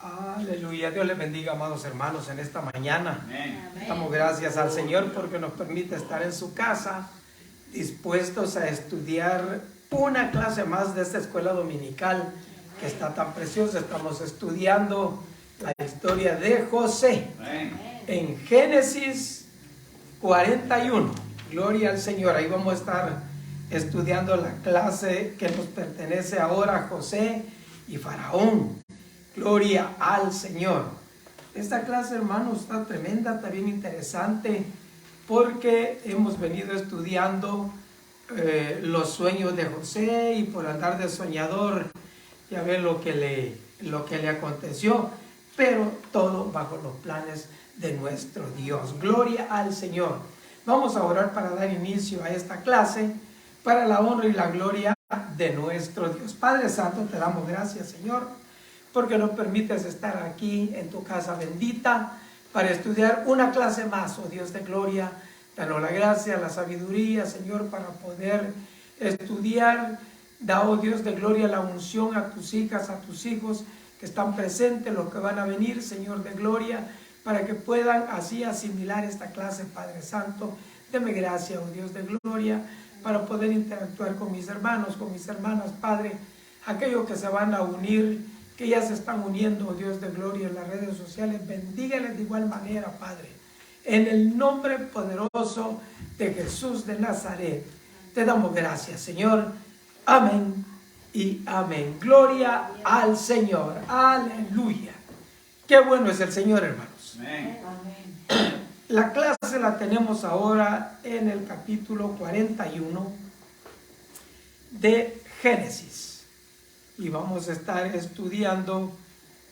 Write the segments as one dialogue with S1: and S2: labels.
S1: Aleluya. Dios les bendiga, amados hermanos, en esta mañana.
S2: Amén.
S1: Damos gracias al Señor porque nos permite estar en su casa, dispuestos a estudiar una clase más de esta escuela dominical que está tan preciosa. Estamos estudiando la historia de José en Génesis 41. Gloria al Señor. Ahí vamos a estar estudiando la clase que nos pertenece ahora a José y Faraón. Gloria al Señor. Esta clase, hermanos, está tremenda, está bien interesante, porque hemos venido estudiando los sueños de José, y por andar de soñador, ya ven lo que le aconteció, pero todo bajo los planes de nuestro Dios. Gloria al Señor. Vamos a orar para dar inicio a esta clase, para la honra y la gloria de nuestro Dios. Padre Santo, te damos gracias, Señor, porque nos permites estar aquí en tu casa bendita para estudiar una clase más, oh Dios de gloria. Danos la gracia, la sabiduría, Señor, para poder estudiar. Da, oh Dios de gloria, la unción a tus hijas, a tus hijos que están presentes, los que van a venir, Señor de gloria, para que puedan así asimilar esta clase, Padre Santo. Deme gracia, oh Dios de gloria, para poder interactuar con mis hermanos, con mis hermanas, Padre, aquellos que se van a unir, que ya se están uniendo, oh Dios de gloria, en las redes sociales. Bendígales de igual manera, Padre, en el nombre poderoso de Jesús de Nazaret. Te damos gracias, Señor. Amén y amén. Gloria al Señor. Aleluya. Qué bueno es el Señor, hermanos.
S2: Amén.
S1: La clase la tenemos ahora en el capítulo 41 de Génesis. Y vamos a estar estudiando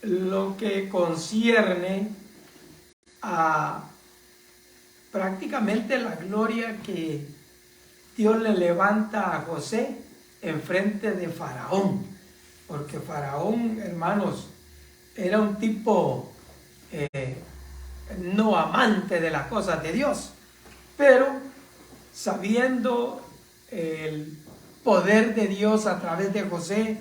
S1: lo que concierne a prácticamente la gloria que Dios le levanta a José en frente de Faraón. Porque Faraón, hermanos, era un tipo no amante de las cosas de Dios, pero sabiendo el poder de Dios a través de José,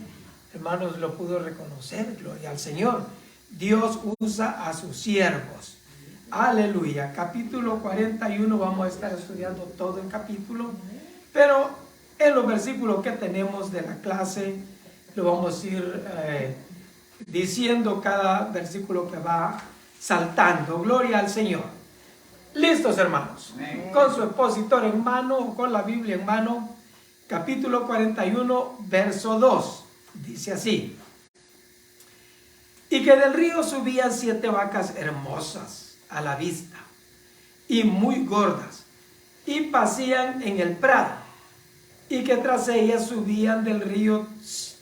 S1: hermanos, lo pudo reconocer. Gloria al Señor. Dios usa a sus siervos. Aleluya. Capítulo 41, vamos a estar estudiando todo el capítulo, pero en los versículos que tenemos de la clase lo vamos a ir diciendo cada versículo que va saltando. Gloria al Señor. ¿Listos, hermanos?
S2: Amén.
S1: Con su expositor en mano o con la Biblia en mano, capítulo 41, verso 2. Dice así: y que del río subían 7 vacas hermosas a la vista y muy gordas, y pasían en el prado, y que tras ellas subían del río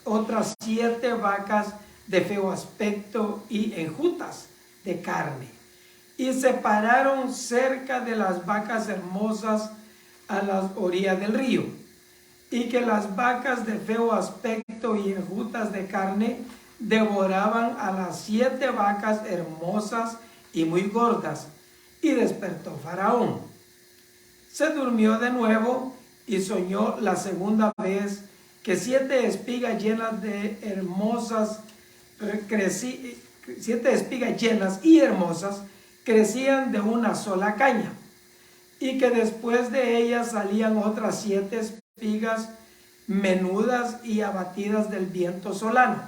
S1: otras 7 vacas de feo aspecto y enjutas de carne, y se pararon cerca de las vacas hermosas a las orillas del río. Y que las vacas de feo aspecto y enjutas de carne devoraban a las 7 vacas hermosas y muy gordas. Y despertó Faraón. Se durmió de nuevo y soñó la segunda vez que 7 espigas llenas de hermosas 7 espigas llenas y hermosas crecían de una sola caña, y que después de ellas salían otras 7 espigas menudas y abatidas del viento solano.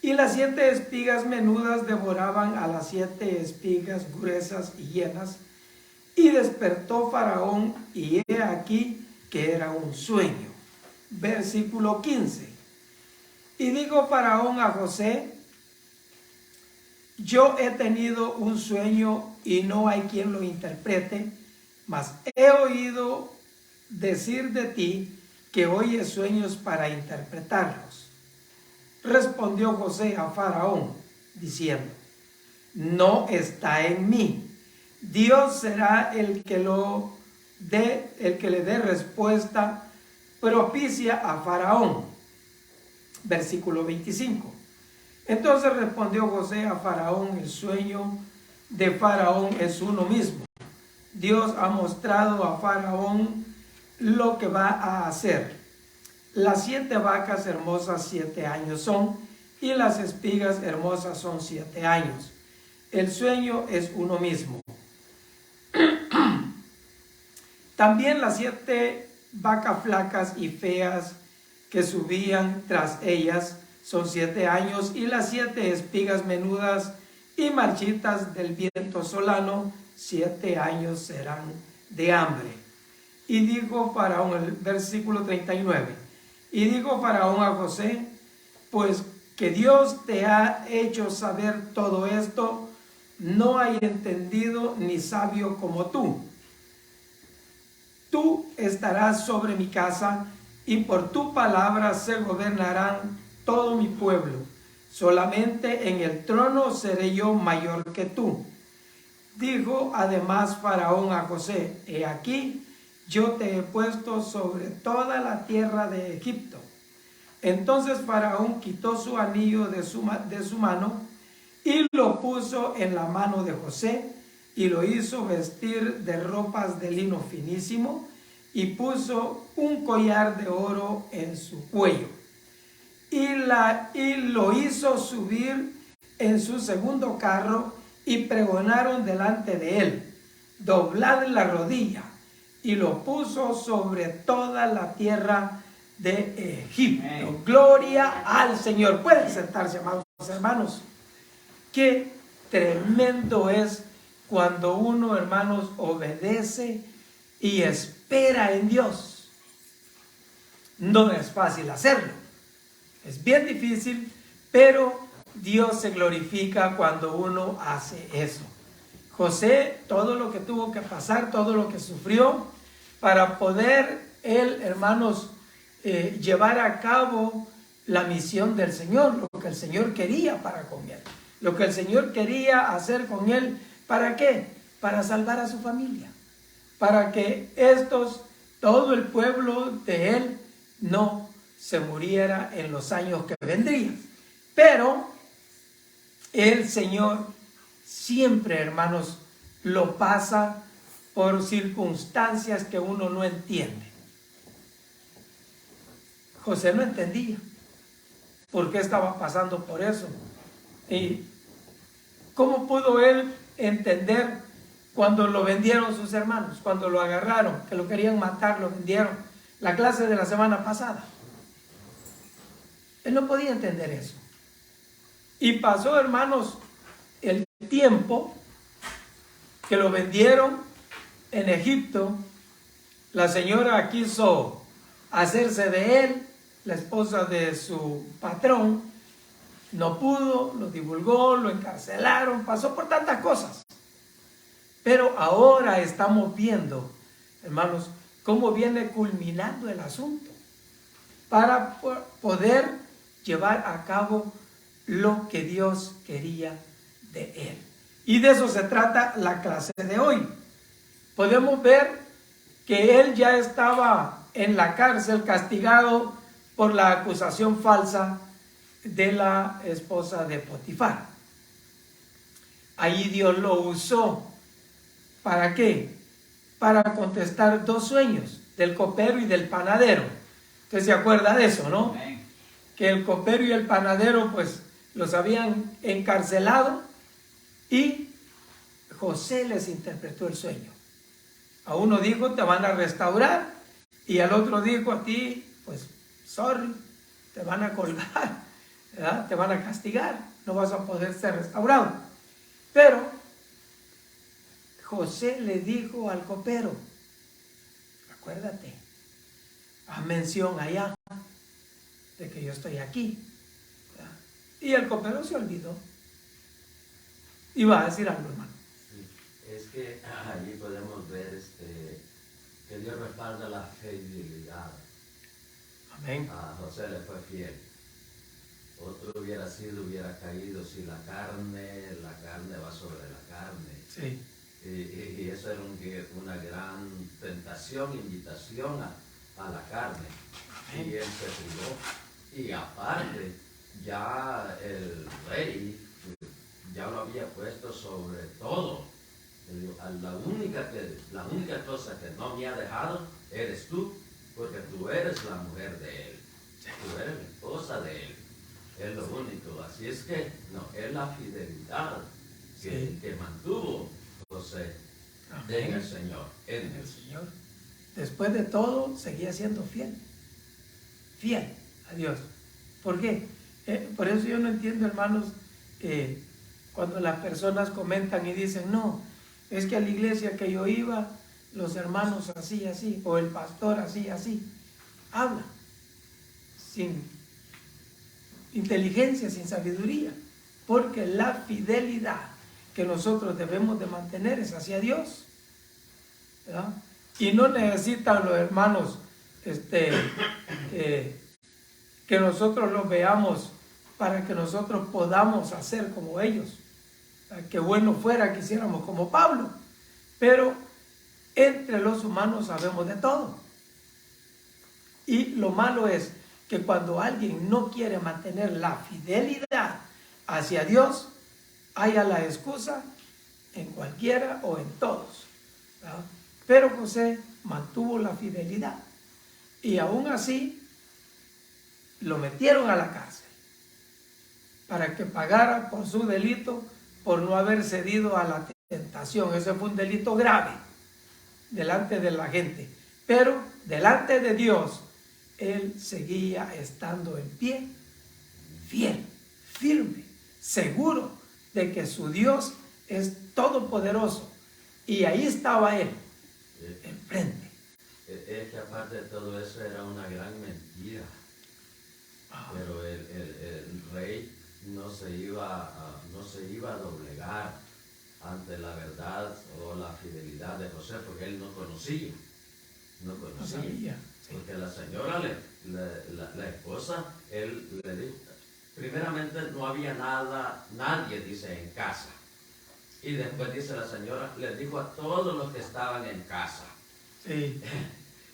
S1: Y las 7 espigas menudas devoraban a las 7 espigas gruesas y llenas. Y despertó Faraón, y he aquí que era un sueño. Versículo 15. Y dijo Faraón a José: yo he tenido un sueño y no hay quien lo interprete, mas he oído decir de ti que oyes sueños para interpretarlos. Respondió José a Faraón diciendo: no está en mí. Dios será el que le dé respuesta propicia a Faraón. Versículo 25. Entonces respondió José a Faraón: el sueño de Faraón es uno mismo. Dios ha mostrado a Faraón lo que va a hacer. Las 7 vacas hermosas 7 años son, y las espigas hermosas son 7 años. El sueño es uno mismo. También las 7 vacas flacas y feas que subían tras ellas son 7 años, y las 7 espigas menudas y marchitas del viento solano, 7 años serán de hambre. Y dijo Faraón, el versículo 39, y dijo Faraón a José, pues que Dios te ha hecho saber todo esto, no hay entendido ni sabio como tú. Tú estarás sobre mi casa, y por tu palabra se gobernarán todo mi pueblo. Solamente en el trono seré yo mayor que tú. Dijo además Faraón a José, he aquí, yo te he puesto sobre toda la tierra de Egipto. Entonces Faraón quitó su anillo de su mano y lo puso en la mano de José, y lo hizo vestir de ropas de lino finísimo, y puso un collar de oro en su cuello, y lo hizo subir en su segundo carro, y pregonaron delante de él, doblad la rodilla, y lo puso sobre toda la tierra de Egipto. Amén. Gloria al Señor. Pueden sentarse, amados hermanos. Qué tremendo es cuando uno, hermanos, obedece y espera en Dios. No es fácil hacerlo, es bien difícil, pero Dios se glorifica cuando uno hace eso. José, todo lo que tuvo que pasar, todo lo que sufrió para poder él, hermanos, llevar a cabo la misión del Señor, lo que el Señor quería para con él, lo que el Señor quería hacer con él. ¿Para qué? Para salvar a su familia, para que todo el pueblo de él no se muriera en los años que vendrían. Pero el Señor siempre, hermanos, lo pasa por circunstancias que uno no entiende. José no entendía por qué estaba pasando por eso. ¿Y cómo pudo él entender cuando lo vendieron sus hermanos? Cuando lo agarraron, que lo querían matar, lo vendieron. La clase de la semana pasada. Él no podía entender eso. Y pasó, hermanos, el tiempo que lo vendieron en Egipto. La señora quiso hacerse de él, la esposa de su patrón. No pudo, lo divulgó, lo encarcelaron, pasó por tantas cosas. Pero ahora estamos viendo, hermanos, cómo viene culminando el asunto para poder llevar a cabo lo que Dios quería de él. Y de eso se trata la clase de hoy. Podemos ver que él ya estaba en la cárcel castigado por la acusación falsa de la esposa de Potifar. Ahí Dios lo usó. ¿Para qué? Para contestar 2 sueños, del copero y del panadero. Usted se acuerda de eso, ¿no? Amén. Que el copero y el panadero pues los habían encarcelado, y José les interpretó el sueño. A uno dijo, te van a restaurar, y al otro dijo, a ti, pues, sorry, te van a colgar, ¿verdad? Te van a castigar, no vas a poder ser restaurado. Pero José le dijo al copero, acuérdate, haz mención allá de que yo estoy aquí, ¿verdad? Y el copero se olvidó. Iba a decir algo, hermano.
S2: Sí, es que allí podemos ver que Dios respalda la fidelidad.
S1: Amén.
S2: A José le fue fiel. Otro hubiera caído si la carne va sobre la carne.
S1: Sí.
S2: Y eso era una gran tentación, invitación a la carne. Amén. Y él se privó. Y aparte, ya el rey ya lo había puesto sobre todo. La única cosa que no me ha dejado eres tú, porque tú eres la mujer de él. Tú eres la esposa de él. Es lo único. Así es que, no, es la fidelidad
S1: Sí.
S2: que mantuvo José en el Señor.
S1: En el Señor. Después de todo, seguía siendo fiel. Fiel a Dios. ¿Por qué? Por eso yo no entiendo, hermanos, cuando las personas comentan y dicen, no, es que a la iglesia que yo iba, los hermanos así, así, o el pastor así, así. Habla sin inteligencia, sin sabiduría, porque la fidelidad que nosotros debemos de mantener es hacia Dios, ¿verdad? Y no necesitan los hermanos que nosotros los veamos para que nosotros podamos hacer como ellos. Qué bueno fuera que hiciéramos como Pablo, pero entre los humanos sabemos de todo. Y lo malo es que cuando alguien no quiere mantener la fidelidad hacia Dios, haya la excusa en cualquiera o en todos, ¿verdad? Pero José mantuvo la fidelidad y aún así lo metieron a la cárcel para que pagara por su delito por no haber cedido a la tentación. Ese fue un delito grave delante de la gente, pero delante de Dios él seguía estando en pie, fiel, firme, seguro de que su Dios es todopoderoso. Y ahí estaba él, enfrente.
S2: Es que aparte de todo eso era una gran mentira. Pero el rey no se iba a doblegar ante la verdad o la fidelidad de José, porque él no conocía. No sabía. Sí. Porque la señora, la esposa, él le dijo, primeramente no había nadie, dice, en casa. Y después dice la señora, le dijo a todos los que estaban en casa.
S1: Sí.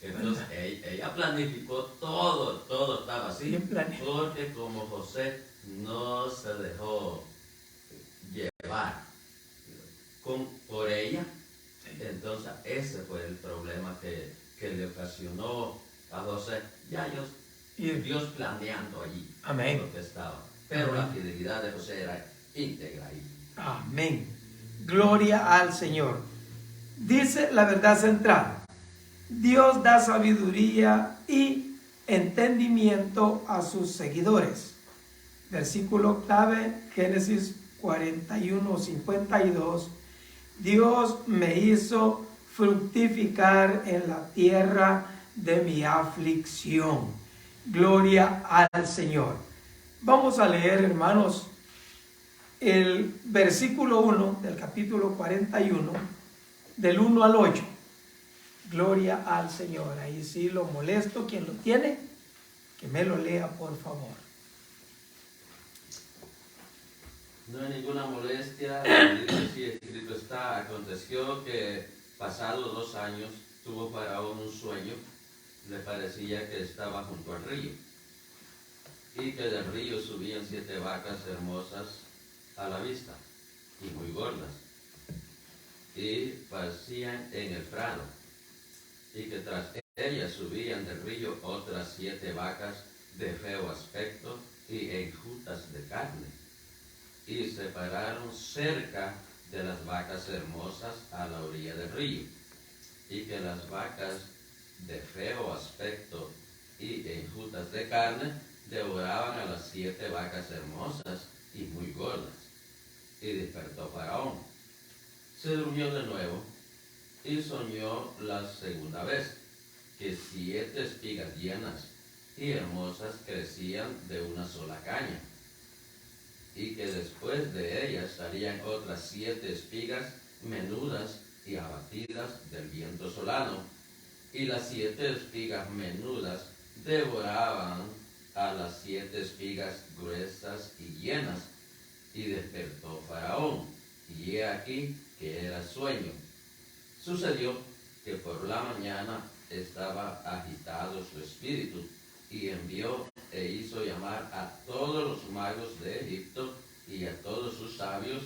S2: Entonces ella planificó todo estaba así, porque como José no se dejó llevar por ella, entonces ese fue el problema que le ocasionó a José. Ya Dios planeando allí.
S1: Amén.
S2: Lo que estaba. Pero amén. La fidelidad de José era íntegra ahí.
S1: Amén. Gloria al Señor. Dice la verdad central: Dios da sabiduría y entendimiento a sus seguidores. Versículo octavo, Génesis 41:52. Dios me hizo fructificar en la tierra de mi aflicción. Gloria al Señor. Vamos a leer, hermanos, el versículo 1 del capítulo 41, del 1 al 8. Gloria al Señor. Ahí sí lo molesto, quien lo tiene, que me lo lea, por favor.
S2: No hay ninguna molestia, sí, escrito está. Aconteció que pasados 2 años tuvo Faraón un sueño, le parecía que estaba junto al río, y que del río subían 7 vacas hermosas a la vista, y muy gordas, y pasían en el prado, y que tras ellas subían del río otras 7 vacas de feo aspecto y enjutas de carne, y se pararon cerca de las vacas hermosas a la orilla del río, y que las vacas de feo aspecto y enjutas de carne devoraban a las 7 vacas hermosas y muy gordas. Y despertó Faraón. Se durmió de nuevo y soñó la segunda vez que 7 espigas llenas y hermosas crecían de una sola caña, y que después de ellas salían otras 7 espigas menudas y abatidas del viento solano, y las 7 espigas menudas devoraban a las 7 espigas gruesas y llenas. Y despertó Faraón, y he aquí que era sueño. Sucedió que por la mañana estaba agitado su espíritu, y envió e hizo llamar a todos los magos de Egipto y a todos sus sabios,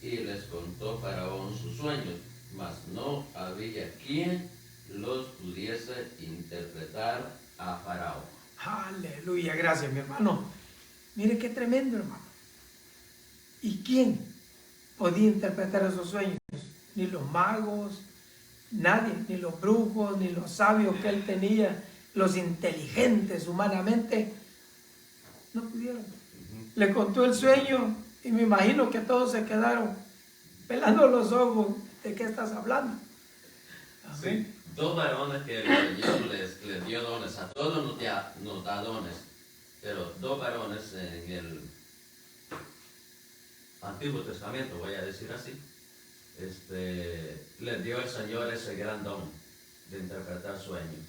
S2: y les contó Faraón sus sueños, mas no había quien los pudiese interpretar a Faraón.
S1: Aleluya, gracias, mi hermano. Mire qué tremendo, hermano. ¿Y quién podía interpretar esos sueños? Ni los magos, nadie, ni los brujos, ni los sabios que él tenía, los inteligentes humanamente, no pudieron. Le contó el sueño y me imagino que todos se quedaron pelando los ojos. ¿De qué estás hablando?
S2: Sí, dos varones que Dios les dio dones, a todos nos da dones, pero dos varones en el Antiguo Testamento, voy a decir así, les dio el Señor ese gran don de interpretar sueños.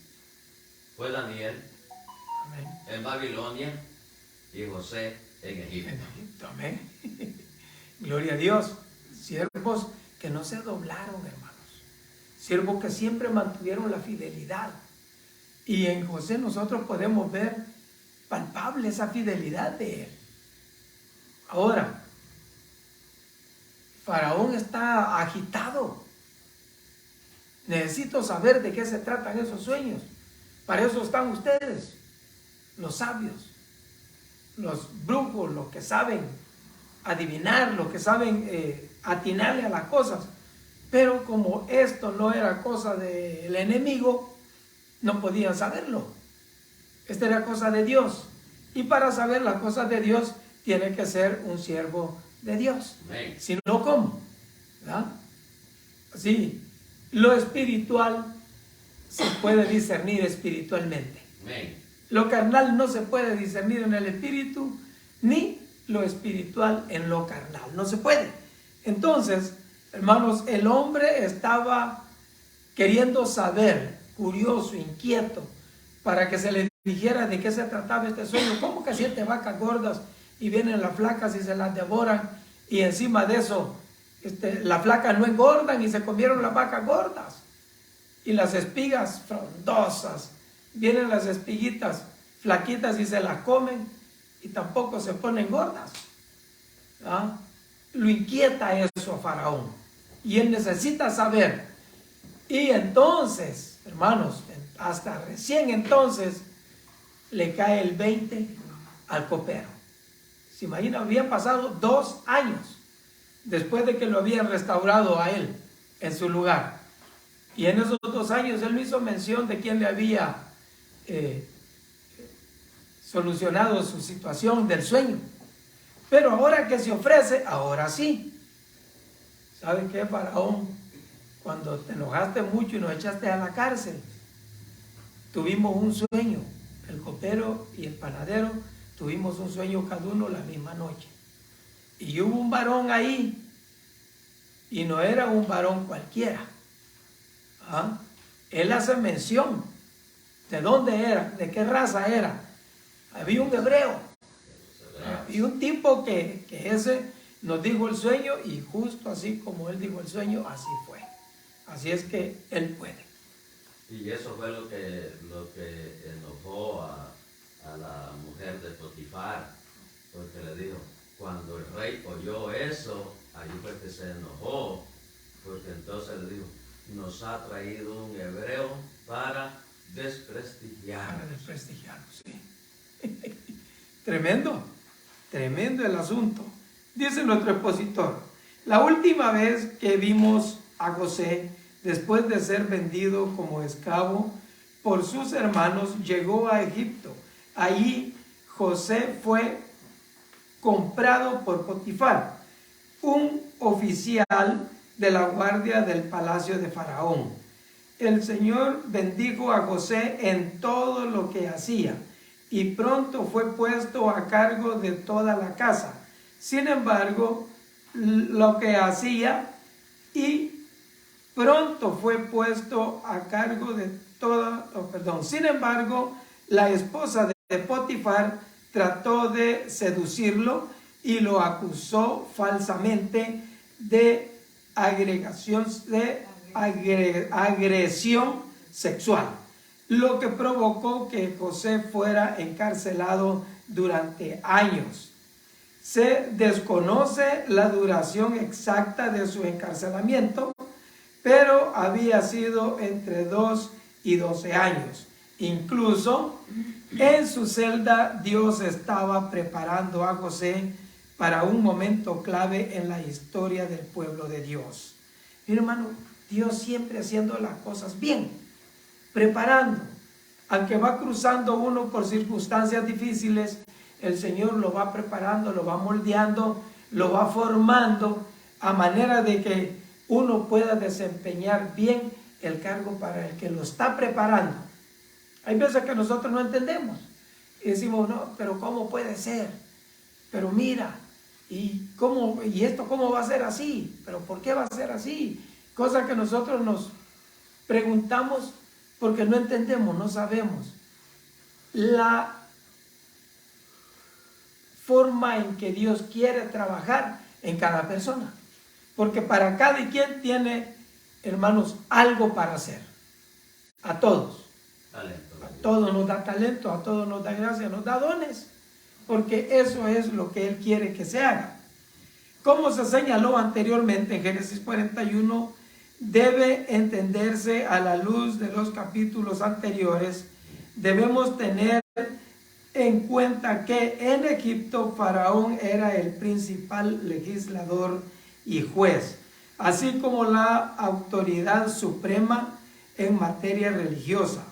S2: Fue Daniel en Babilonia y José en Egipto.
S1: En Egipto, amén. Gloria a Dios. Siervos que no se doblaron, hermanos. Siervos que siempre mantuvieron la fidelidad. Y en José nosotros podemos ver palpable esa fidelidad de él. Ahora, Faraón está agitado. Necesito saber de qué se tratan esos sueños. Para eso están ustedes, los sabios, los brujos, los que saben adivinar, los que saben atinarle a las cosas. Pero como esto no era cosa del enemigo, no podían saberlo. Esta era cosa de Dios. Y para saber las cosas de Dios, tiene que ser un siervo de Dios.
S2: Amén.
S1: Si no, ¿cómo? ¿Verdad? Sí, lo espiritual se puede discernir espiritualmente.
S2: Amén.
S1: Lo carnal no se puede discernir en el espíritu, ni lo espiritual en lo carnal. No se puede. Entonces, hermanos, el hombre estaba queriendo saber, curioso, inquieto, para que se le dijera de qué se trataba este sueño. ¿Cómo que 7 vacas gordas y vienen las flacas y se las devoran? Y encima de eso, las flacas no engordan y se comieron las vacas gordas. Y las espigas frondosas, vienen las espiguitas flaquitas y se las comen y tampoco se ponen gordas. ¿Ah? Lo inquieta eso a Faraón y él necesita saber. Y entonces, hermanos, hasta recién entonces le cae el 20 al copero. Se imagina, habían pasado 2 años después de que lo habían restaurado a él en su lugar. Y en esos 2 años él no hizo mención de quién le había solucionado su situación del sueño. Pero ahora que se ofrece, ahora sí. ¿Sabe qué, Faraón? Cuando te enojaste mucho y nos echaste a la cárcel, tuvimos un sueño. El copero y el panadero tuvimos un sueño cada uno la misma noche. Y hubo un varón ahí, y no era un varón cualquiera. ¿Ah? Él hace mención de dónde era, de qué raza era. Había un hebreo, y un tipo que ese nos dijo el sueño, y justo así como él dijo el sueño, así fue. Así es que él puede.
S2: Y eso fue lo que enojó a la mujer de Potifar, porque le dijo, cuando el rey oyó eso, ahí fue que se enojó, porque entonces le dijo, nos ha traído un hebreo para desprestigiarnos.
S1: Para desprestigiarnos, sí. Tremendo, tremendo el asunto. Dice nuestro expositor, la última vez que vimos a José, después de ser vendido como esclavo por sus hermanos, llegó a Egipto. Allí José fue comprado por Potifar, un oficial de la guardia del palacio de Faraón. El Señor bendijo a José en todo lo que hacía y pronto fue puesto a cargo de toda la casa. Sin embargo, lo que hacía pronto fue puesto a cargo de toda, Sin embargo, la esposa de Potifar trató de seducirlo y lo acusó falsamente de agresión sexual, lo que provocó que José fuera encarcelado durante años. Se desconoce la duración exacta de su encarcelamiento, pero había sido entre 2 y 12 años. Incluso en su celda Dios estaba preparando a José para un momento clave en la historia del pueblo de Dios. Mi hermano, Dios siempre haciendo las cosas bien, preparando. Aunque va cruzando uno por circunstancias difíciles, el Señor lo va preparando, lo va moldeando, lo va formando a manera de que uno pueda desempeñar bien el cargo para el que lo está preparando. Hay veces que nosotros no entendemos y decimos, no, pero ¿cómo puede ser? Pero mira, ¿y esto cómo va a ser así? ¿Pero por qué va a ser así? Cosa que nosotros nos preguntamos porque no entendemos, no sabemos la forma en que Dios quiere trabajar en cada persona. Porque para cada quien tiene, hermanos, algo para hacer. A todos.
S2: Talento.
S1: A todos nos da talento, a todos nos da gracia, nos da dones. Porque eso es lo que Él quiere que se haga. Como se señaló anteriormente en Génesis 41, debe entenderse a la luz de los capítulos anteriores. Debemos tener en cuenta que en Egipto Faraón era el principal legislador y juez, así como la autoridad suprema en materia religiosa.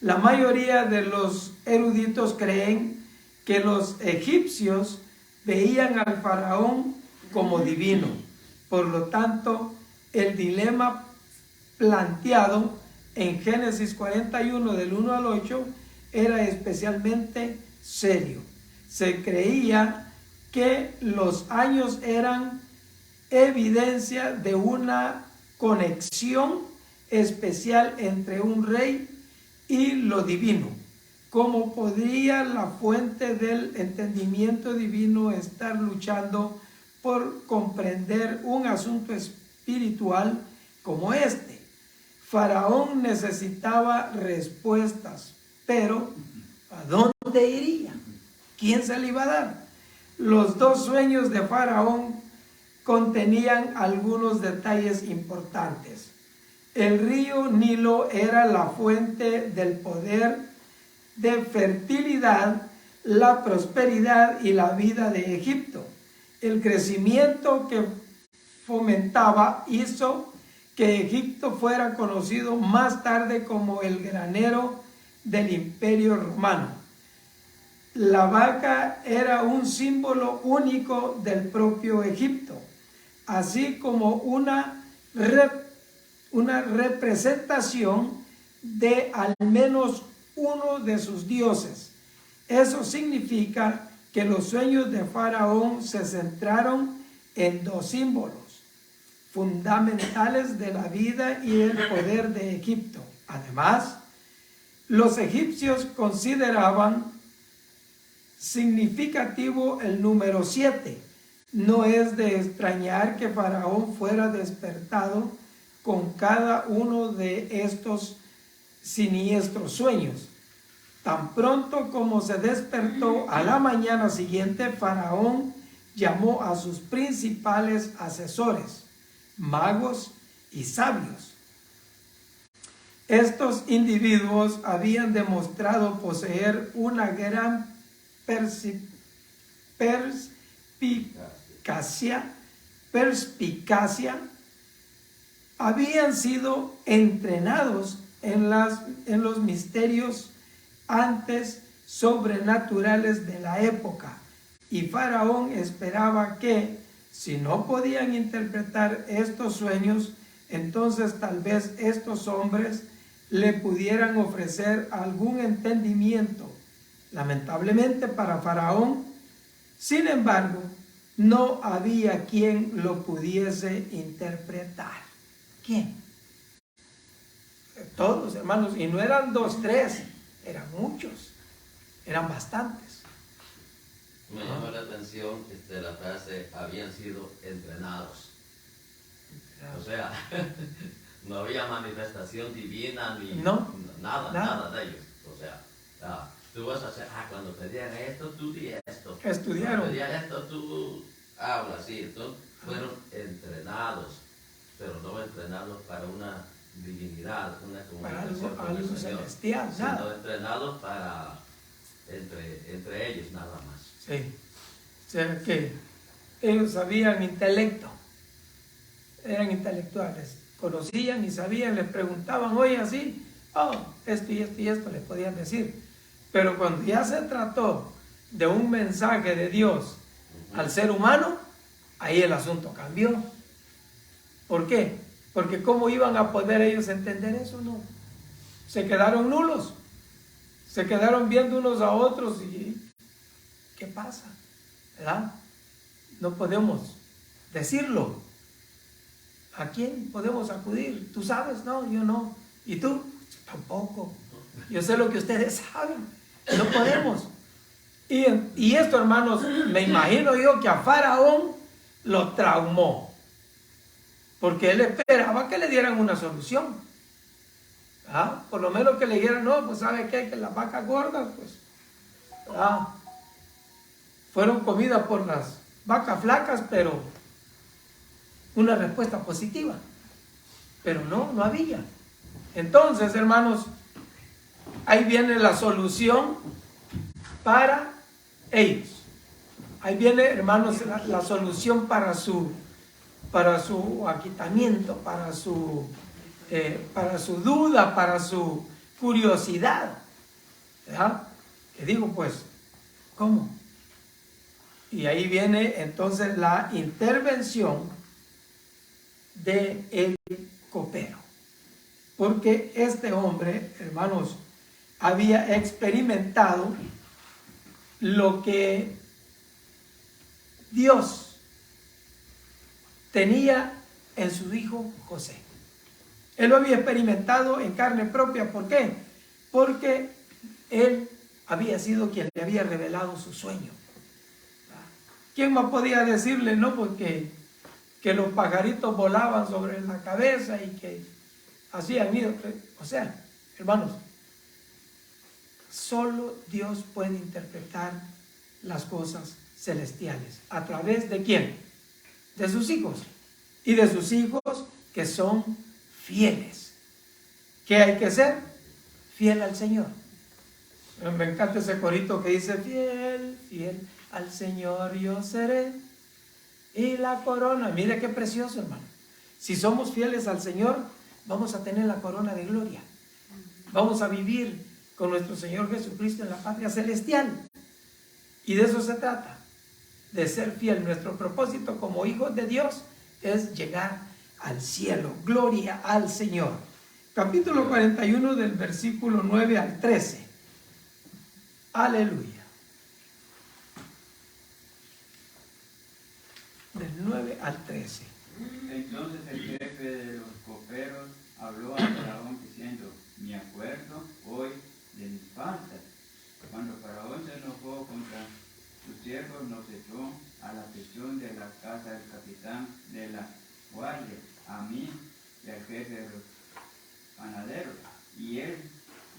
S1: La mayoría de los eruditos creen que los egipcios veían al faraón como divino. Por lo tanto, el dilema planteado en Génesis 41 del 1 al 8 era especialmente serio. Se creía que los años eran evidencia de una conexión especial entre un rey y lo divino. ¿Cómo podría la fuente del entendimiento divino estar luchando por comprender un asunto espiritual como este? Faraón necesitaba respuestas, pero ¿a dónde iría? ¿Quién se le iba a dar? Los dos sueños de Faraón contenían algunos detalles importantes. El río Nilo era la fuente del poder de fertilidad, la prosperidad y la vida de Egipto. El crecimiento que fomentaba hizo que Egipto fuera conocido más tarde como el granero del Imperio Romano. La vaca era un símbolo único del propio Egipto, así como una representación de al menos uno de sus dioses. Eso significa que los sueños de Faraón se centraron en dos símbolos fundamentales de la vida y el poder de Egipto. Además, los egipcios consideraban significativo el número 7. No es de extrañar que Faraón fuera despertado con cada uno de estos siniestros sueños. Tan pronto como se despertó a la mañana siguiente, Faraón llamó a sus principales asesores, magos y sabios. Estos individuos habían demostrado poseer una gran perspicacia, habían sido entrenados en los misterios antes sobrenaturales de la época, y Faraón esperaba que, si no podían interpretar estos sueños, entonces tal vez estos hombres le pudieran ofrecer algún entendimiento. Lamentablemente para Faraón, sin embargo, no había quien lo pudiese interpretar. ¿Quién? Todos, hermanos, y no eran 2, 3, eran muchos, eran bastantes.
S2: Me llama la atención la frase, habían sido entrenados. O sea, no había manifestación divina ni nada de ellos. O sea, tú vas a hacer, cuando te digan esto, tú di esto.
S1: Estudiaron.
S2: Cuando te digan esto, tú hablas, sí. Entonces fueron entrenados, pero no entrenados para una divinidad, una
S1: para
S2: comunicación con el
S1: algo
S2: Señor,
S1: celestial,
S2: sino
S1: nada.
S2: entrenados para entre ellos nada más.
S1: Sí, o sea que ellos sabían intelecto, eran intelectuales, conocían y sabían, les preguntaban, oye, así, oh, esto y esto y esto les podían decir. Pero cuando ya se trató de un mensaje de Dios al ser humano, ahí el asunto cambió. ¿Por qué? Porque ¿cómo iban a poder ellos entender eso? No. Se quedaron nulos, se quedaron viendo unos a otros y ¿qué pasa? ¿Verdad? No podemos decirlo. ¿A quién podemos acudir? ¿Tú sabes? No, yo no. ¿Y tú? Tampoco. Yo sé lo que ustedes saben. No podemos. Y esto, hermanos, me imagino yo que a Faraón lo traumó. Porque él esperaba que le dieran una solución. ¿Ah? Por lo menos que le dijeran, no, pues ¿sabe qué? Que las vacas gordas, pues, fueron comidas por las vacas flacas, pero una respuesta positiva. Pero no había. Entonces, hermanos, ahí viene la solución para ellos. Ahí viene, hermanos, la solución para su aquitamiento, para su duda, para su curiosidad. ¿Verdad? Que digo, pues, ¿cómo? Y ahí viene entonces la intervención del copero. Porque este hombre, hermanos, había experimentado lo que Dios tenía en su hijo José. Él lo había experimentado en carne propia. ¿Por qué? Porque él había sido quien le había revelado su sueño. ¿Quién más podía decirle? No, porque que los pajaritos volaban sobre la cabeza y que hacían nido. O sea, hermanos, solo Dios puede interpretar las cosas celestiales. ¿A través de quién? De sus hijos. Y de sus hijos que son fieles. ¿Qué hay que ser? Fiel al Señor. Me encanta ese corito que dice, fiel, fiel al Señor yo seré. Y la corona, mire qué precioso, hermano. Si somos fieles al Señor, vamos a tener la corona de gloria. Vamos a vivir con nuestro Señor Jesucristo en la patria celestial. Y de eso se trata, de ser fiel. Nuestro propósito como hijos de Dios es llegar al cielo. Gloria al Señor. Capítulo 41 del versículo 9 al 13. Aleluya. Del 9 al 13.
S3: Entonces el jefe de los coperos habló a Faraón diciendo, me acuerdo hoy de mis faltas. Cuando Faraón se enojó contra sus siervos, nos echó a la prisión de la casa del capitán de la guardia, a mí y al jefe de los panaderos. Y él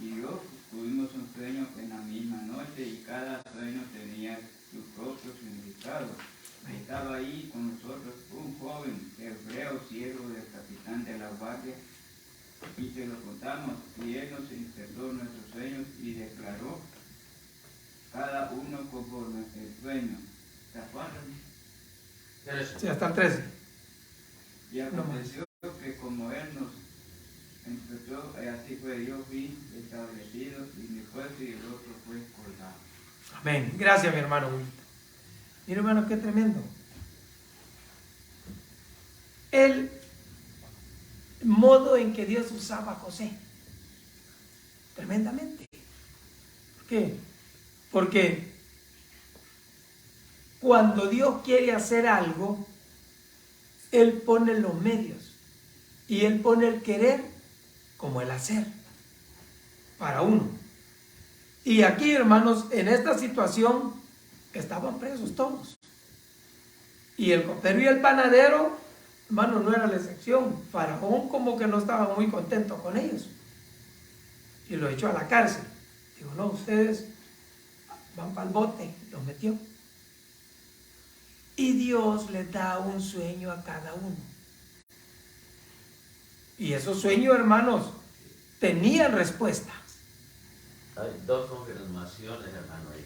S3: y yo tuvimos un sueño en la misma noche y cada sueño tenía su propio significado. Estaba ahí con nosotros un joven hebreo, siervo del capitán de la guardia, y se lo contamos, y él nos interpretó nuestros sueños y declaró cada uno conforme el sueño. ¿Se acuerdan?
S1: Sí, hasta el 13.
S3: Y aconteció que como él nos interpretó, así fue, yo fui establecido, y mi juez y el otro fue colgado.
S1: Amén. Gracias, mi hermano. Mi hermano, qué tremendo. El modo en que Dios usaba a José. Tremendamente. ¿Por qué? Porque cuando Dios quiere hacer algo, Él pone los medios. Y Él pone el querer como el hacer. Para uno. Y aquí, hermanos, en esta situación estaban presos todos. Y el copero y el panadero, hermano, no era la excepción. Faraón como que no estaba muy contento con ellos. Y lo echó a la cárcel. Digo, no, ustedes van para el bote. Los metió. Y Dios les da un sueño a cada uno. Y esos sueños, hermanos, tenían respuesta.
S2: Hay dos confirmaciones, hermano, ahí.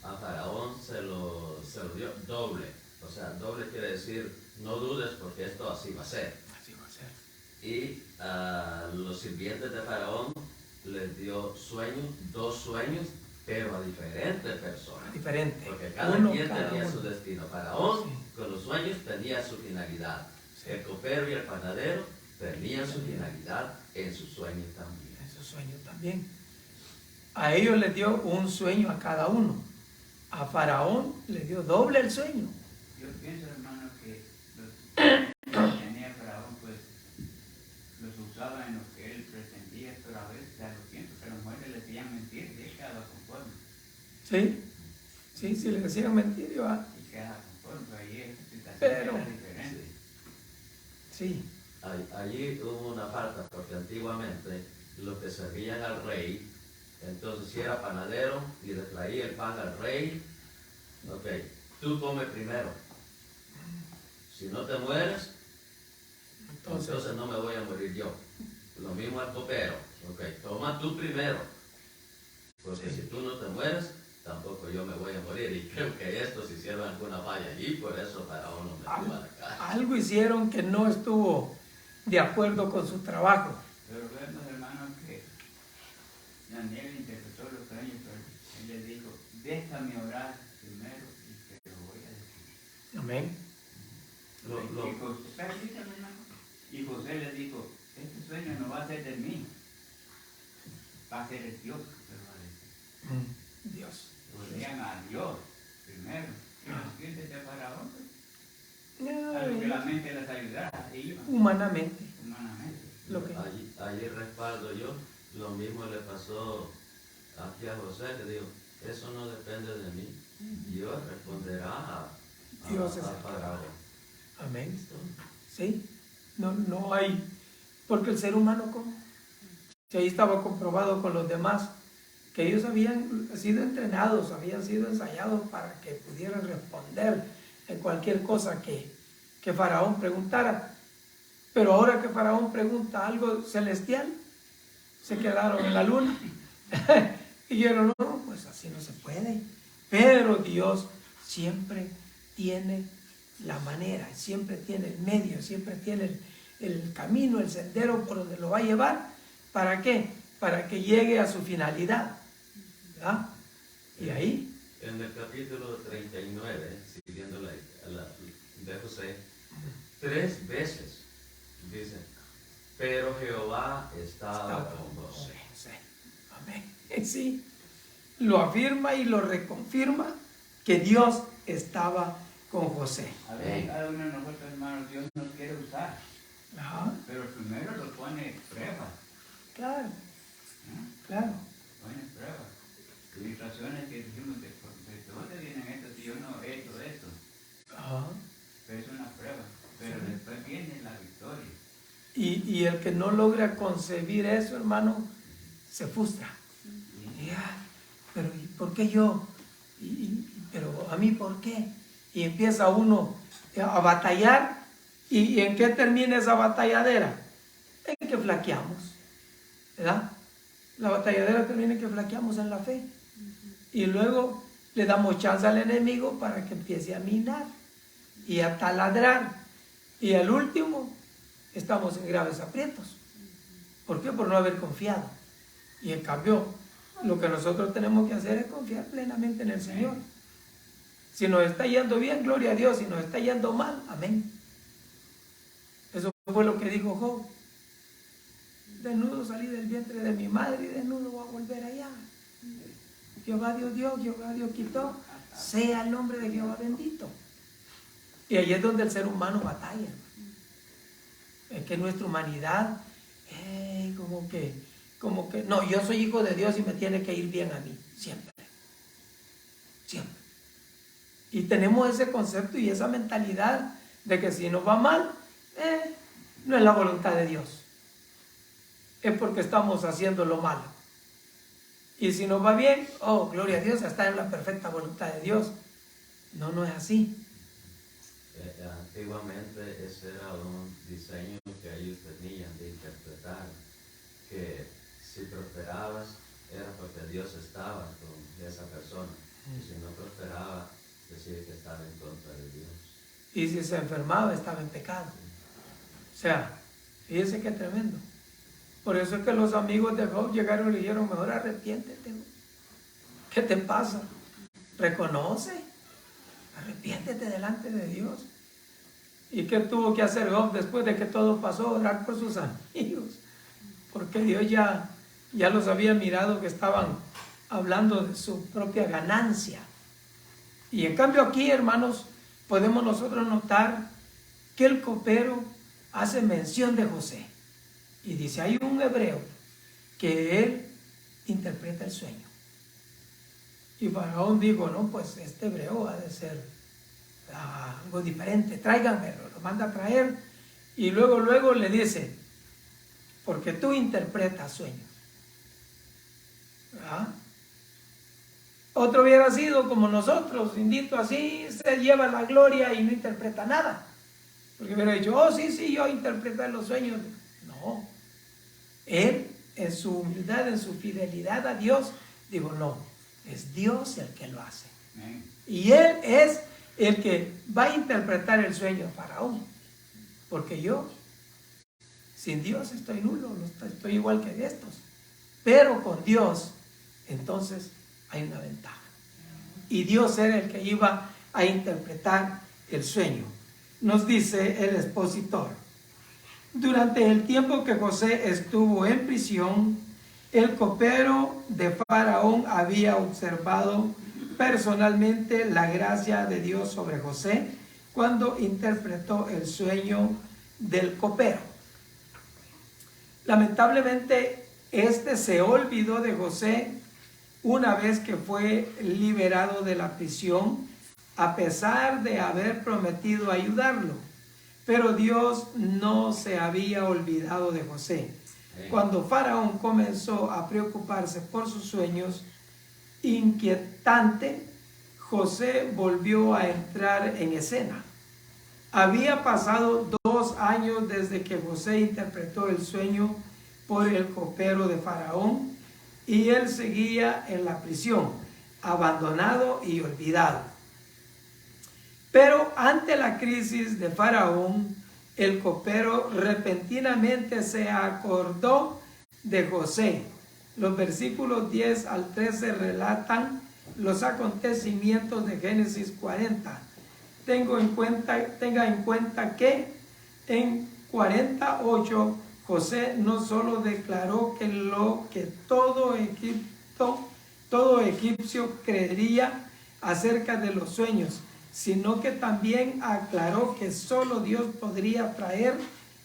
S2: A Faraón se lo dio doble. O sea, doble quiere decir, no dudes porque esto así va a ser.
S1: Así va a ser.
S2: Y a los sirvientes de Faraón les dio sueños, dos sueños, pero a diferentes personas.
S1: Diferente.
S2: Porque cada
S1: Uno,
S2: quien
S1: cada
S2: tenía
S1: uno.
S2: su destino. Faraón,
S1: Sí.
S2: con los sueños, tenía su finalidad.
S1: Sí.
S2: El copero y el panadero tenían su finalidad en sus sueños también.
S1: Esos sueños también. A ellos les dio un sueño a cada uno. A Faraón le dio doble el sueño.
S3: Yo pienso, hermano, que los que tenía Faraón, pues, los usaba en lo que él pretendía, pero a veces, ya lo pienso, que a los mujeres le decían mentir y él quedaba conforme.
S1: ¿Sí? Sí, si le decían mentir, yo,
S3: Y quedaba conforme, pero ahí esa situación
S1: Pero-
S3: era diferente.
S1: sí.
S2: Allí hubo una falta, porque antiguamente los que servían al rey, entonces si era panadero y le traía el pan al rey, ok, tú comes primero. Si no te mueres, entonces no me voy a morir yo. Lo mismo al copero, ok, toma tú primero. Porque
S1: Sí.
S2: si tú no te mueres, tampoco yo me voy a morir. Y creo que estos hicieron alguna falla allí, por eso Faraón no me tuvo a la cara.
S1: Algo hicieron que no estuvo de acuerdo con su trabajo.
S3: Pero vemos, hermano, que Daniel interpretó los sueños, pero él le dijo, déjame orar primero y te lo voy a decir.
S1: Amén.
S3: Permítame, hermano. Y José le dijo, este sueño no va a ser de mí, va a ser el Dios que te lo va a decir.
S1: Dios.
S3: Volvían a Dios primero. Y los clientes de Faraón, pues, a lo que
S1: Ay,
S3: la mente les ayudara, iban
S1: humanamente.
S3: humanamente.
S1: Lo que,
S2: Allí respaldo yo, lo mismo le pasó aquí a José, le digo, eso no depende de mí, Dios responderá a
S1: Dios es el que
S2: Faraón.
S1: amén. Sí. No hay. Porque el ser humano, ¿cómo? Si ahí estaba comprobado con los demás, que ellos habían sido entrenados, habían sido ensayados para que pudieran responder en cualquier cosa que Faraón preguntara. Pero ahora que Faraón pregunta algo celestial, se quedaron en la luna. Y dijeron, no, pues así no se puede. Pero Dios siempre tiene la manera, siempre tiene el medio, siempre tiene el camino, el sendero por donde lo va a llevar. ¿Para qué? Para que llegue a su finalidad. ¿Verdad? Y ahí,
S2: En el capítulo 39, siguiendo la de José, 3 veces dice, pero Jehová estaba con José.
S1: Amén. Sí, lo afirma y lo reconfirma que Dios estaba con José.
S3: A ver, cada uno de nosotros, hermanos, Dios nos quiere usar,
S1: Ajá,
S3: pero primero lo pone prueba,
S1: claro,
S3: ¿no?
S1: claro.
S3: Pone prueba. Situaciones que decimos, ¿de dónde vienen estos si yo no he hecho esto?
S1: Ajá.
S3: Pero es una prueba, pero
S1: Sí.
S3: después viene la victoria.
S1: Y el que no logra concebir eso, hermano, se frustra. Y, ay, pero ¿y por qué yo? Pero a mí, ¿por qué? Y empieza uno a batallar. ¿Y en qué termina esa batalladera? En que flaqueamos, ¿verdad? La batalladera termina en que flaqueamos en la fe. Y luego le damos chance al enemigo para que empiece a minar y a taladrar. Y al último, estamos en graves aprietos. ¿Por qué? Por no haber confiado. Y en cambio, lo que nosotros tenemos que hacer es confiar plenamente en el Señor. Si nos está yendo bien, gloria a Dios. Si nos está yendo mal, amén. Eso fue lo que dijo Job. Desnudo salí del vientre de mi madre y desnudo voy a volver allá. Jehová Dios dio, Jehová Dios quitó. Sea el nombre de Jehová bendito. Y ahí es donde el ser humano batalla. Es que nuestra humanidad, como que, no, yo soy hijo de Dios y me tiene que ir bien a mí, siempre. Siempre. Y tenemos ese concepto y esa mentalidad de que si nos va mal, no es la voluntad de Dios. Es porque estamos haciendo lo malo. Y si nos va bien, oh, gloria a Dios, está en la perfecta voluntad de Dios. No, no es así.
S2: Antiguamente ese era un diseño que ellos tenían de interpretar que si prosperabas era porque Dios estaba con esa persona, y si no prosperaba, decía que estaba en contra de Dios.
S1: Y si se enfermaba, estaba en pecado. O sea, fíjese qué tremendo. Por eso es que los amigos de Job llegaron y le dijeron, mejor arrepiéntete. ¿Qué te pasa? Reconoce, arrepiéntete delante de Dios. ¿Y qué tuvo que hacer Job después de que todo pasó? Orar por sus amigos. Porque Dios ya los había mirado que estaban hablando de su propia ganancia. Y en cambio aquí, hermanos, podemos nosotros notar que el copero hace mención de José. Y dice, hay un hebreo que él interpreta el sueño. Y Faraón dijo, no, pues este hebreo ha de ser algo diferente, tráiganmelo, lo manda a traer. Y luego le dice, porque tú interpretas sueños. ¿Verdad? Otro hubiera sido como nosotros, indito así, se lleva la gloria y no interpreta nada. Porque hubiera dicho, oh sí, yo interpreté los sueños. No, él en su humildad, en su fidelidad a Dios, digo, no, es Dios el que lo hace. Y él es el que va a interpretar el sueño de Faraón. Porque yo, sin Dios estoy nulo, estoy igual que estos. Pero con Dios, entonces hay una ventaja. Y Dios era el que iba a interpretar el sueño. Nos dice el expositor, durante el tiempo que José estuvo en prisión, el copero de Faraón había observado personalmente la gracia de Dios sobre José cuando interpretó el sueño del copero. Lamentablemente, este se olvidó de José una vez que fue liberado de la prisión, a pesar de haber prometido ayudarlo. Pero Dios no se había olvidado de José. Cuando Faraón comenzó a preocuparse por sus sueños, inquietante, José volvió a entrar en escena. Había pasado 2 años desde que José interpretó el sueño por el copero de Faraón y él seguía en la prisión, abandonado y olvidado. Pero ante la crisis de Faraón, el copero repentinamente se acordó de José. Los versículos 10 al 13 relatan los acontecimientos de Génesis 40. Tenga en cuenta que en 48 José no solo declaró que todo egipcio creería acerca de los sueños, sino que también aclaró que solo Dios podría traer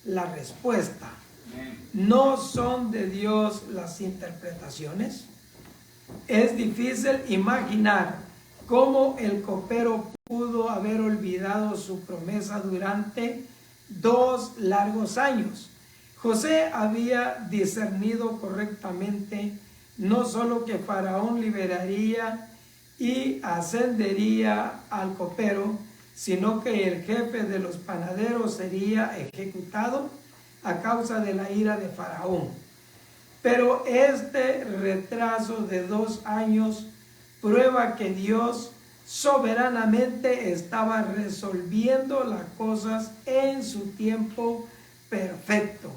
S1: la respuesta. ¿No son de Dios las interpretaciones? Es difícil imaginar cómo el copero pudo haber olvidado su promesa durante 2 largos años. José había discernido correctamente no solo que Faraón liberaría y ascendería al copero, sino que el jefe de los panaderos sería ejecutado a causa de la ira de Faraón. Pero este retraso de 2 años prueba que Dios soberanamente estaba resolviendo las cosas en su tiempo perfecto.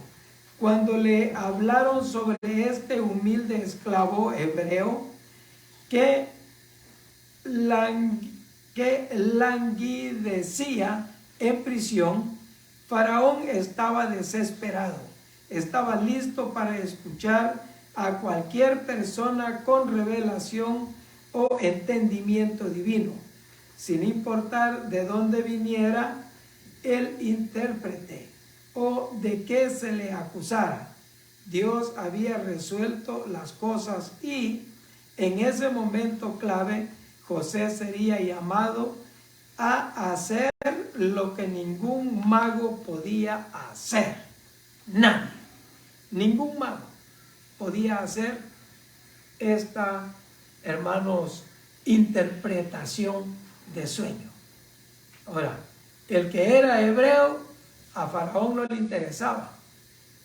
S1: Cuando le hablaron sobre este humilde esclavo hebreo que languidecía en prisión, Faraón estaba desesperado. Estaba listo para escuchar a cualquier persona con revelación o entendimiento divino, sin importar de dónde viniera el intérprete o de qué se le acusara. Dios había resuelto las cosas y en ese momento clave José sería llamado a hacer lo que ningún mago podía hacer. Nadie, ningún mago podía hacer esta, hermanos, interpretación de sueño. Ahora, el que era hebreo, a Faraón no le interesaba.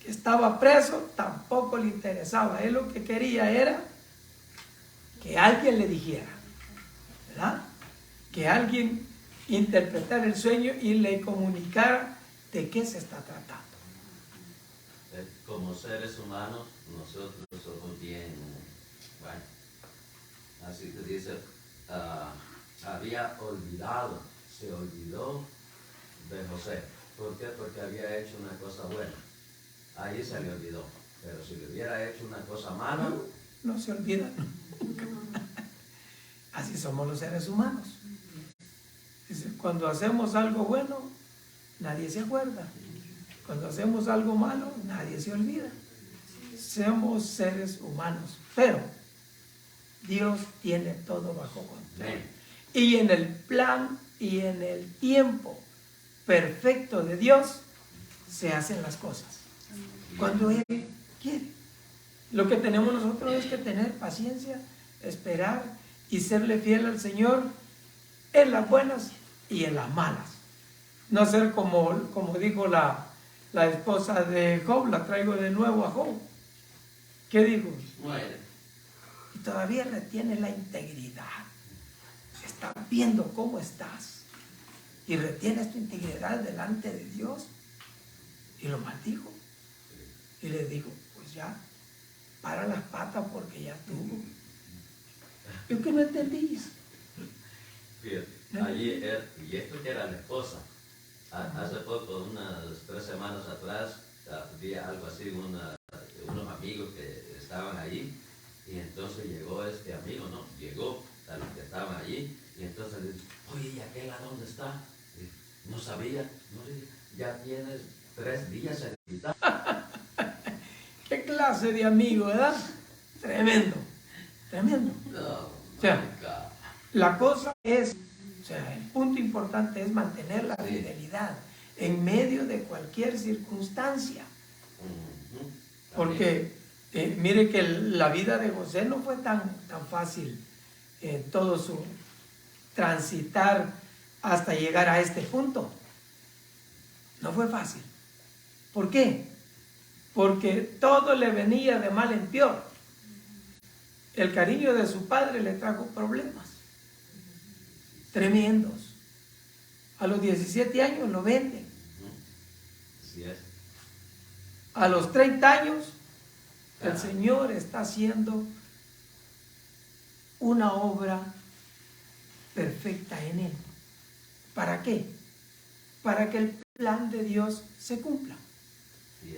S1: que estaba preso, tampoco le interesaba. Él lo que quería era que alguien le dijera, ¿verdad? Que alguien interpretara el sueño y le comunicara de qué se está tratando.
S2: Como seres humanos, nosotros somos bien, bueno, así que dice, había olvidado, se olvidó de José. ¿Por qué? Porque había hecho una cosa buena. Ahí se le olvidó. Pero si le hubiera hecho una cosa mala,
S1: no se olvida nunca. Así somos los seres humanos. Dice, cuando hacemos algo bueno, nadie se acuerda. Cuando hacemos algo malo, nadie se olvida. Somos seres humanos, pero Dios tiene todo bajo control. Y en el plan y en el tiempo perfecto de Dios se hacen las cosas. Cuando Él quiere. Lo que tenemos nosotros es que tener paciencia, esperar y serle fiel al Señor en las buenas y en las malas. No ser como dijo la esposa de Job, la traigo de nuevo a Job. ¿Qué dijo?
S2: muere.
S1: Y todavía retienes la integridad. Estás viendo cómo estás. Y retienes tu integridad delante de Dios. Y lo maldijo. Y le dijo, pues ya, para las patas porque ya tuvo. Yo que no entendís.
S2: Fíjate, allí, y esto que era la esposa, hace poco, unas 3 semanas atrás, había algo así, unos amigos que estaban allí, y entonces llegó este amigo, ¿no? Llegó a los que estaban allí, y entonces le dice, oye, ¿y aquel a dónde está? Y no sabía, ya tienes 3 días en mitad.
S1: ¿Qué clase de amigo, verdad? Tremendo, tremendo.
S2: No,
S1: O sea, la cosa es, o sea, el punto importante es mantener la fidelidad en medio de cualquier circunstancia. Porque mire que la vida de José no fue tan fácil, todo su transitar hasta llegar a este punto. No fue fácil. ¿Por qué? Porque todo le venía de mal en peor. El cariño de su padre le trajo problemas tremendos. A los 17 años lo venden.
S2: Así es.
S1: A los 30 años, el Señor está haciendo una obra perfecta en él. ¿Para qué? Para que el plan de Dios se cumpla.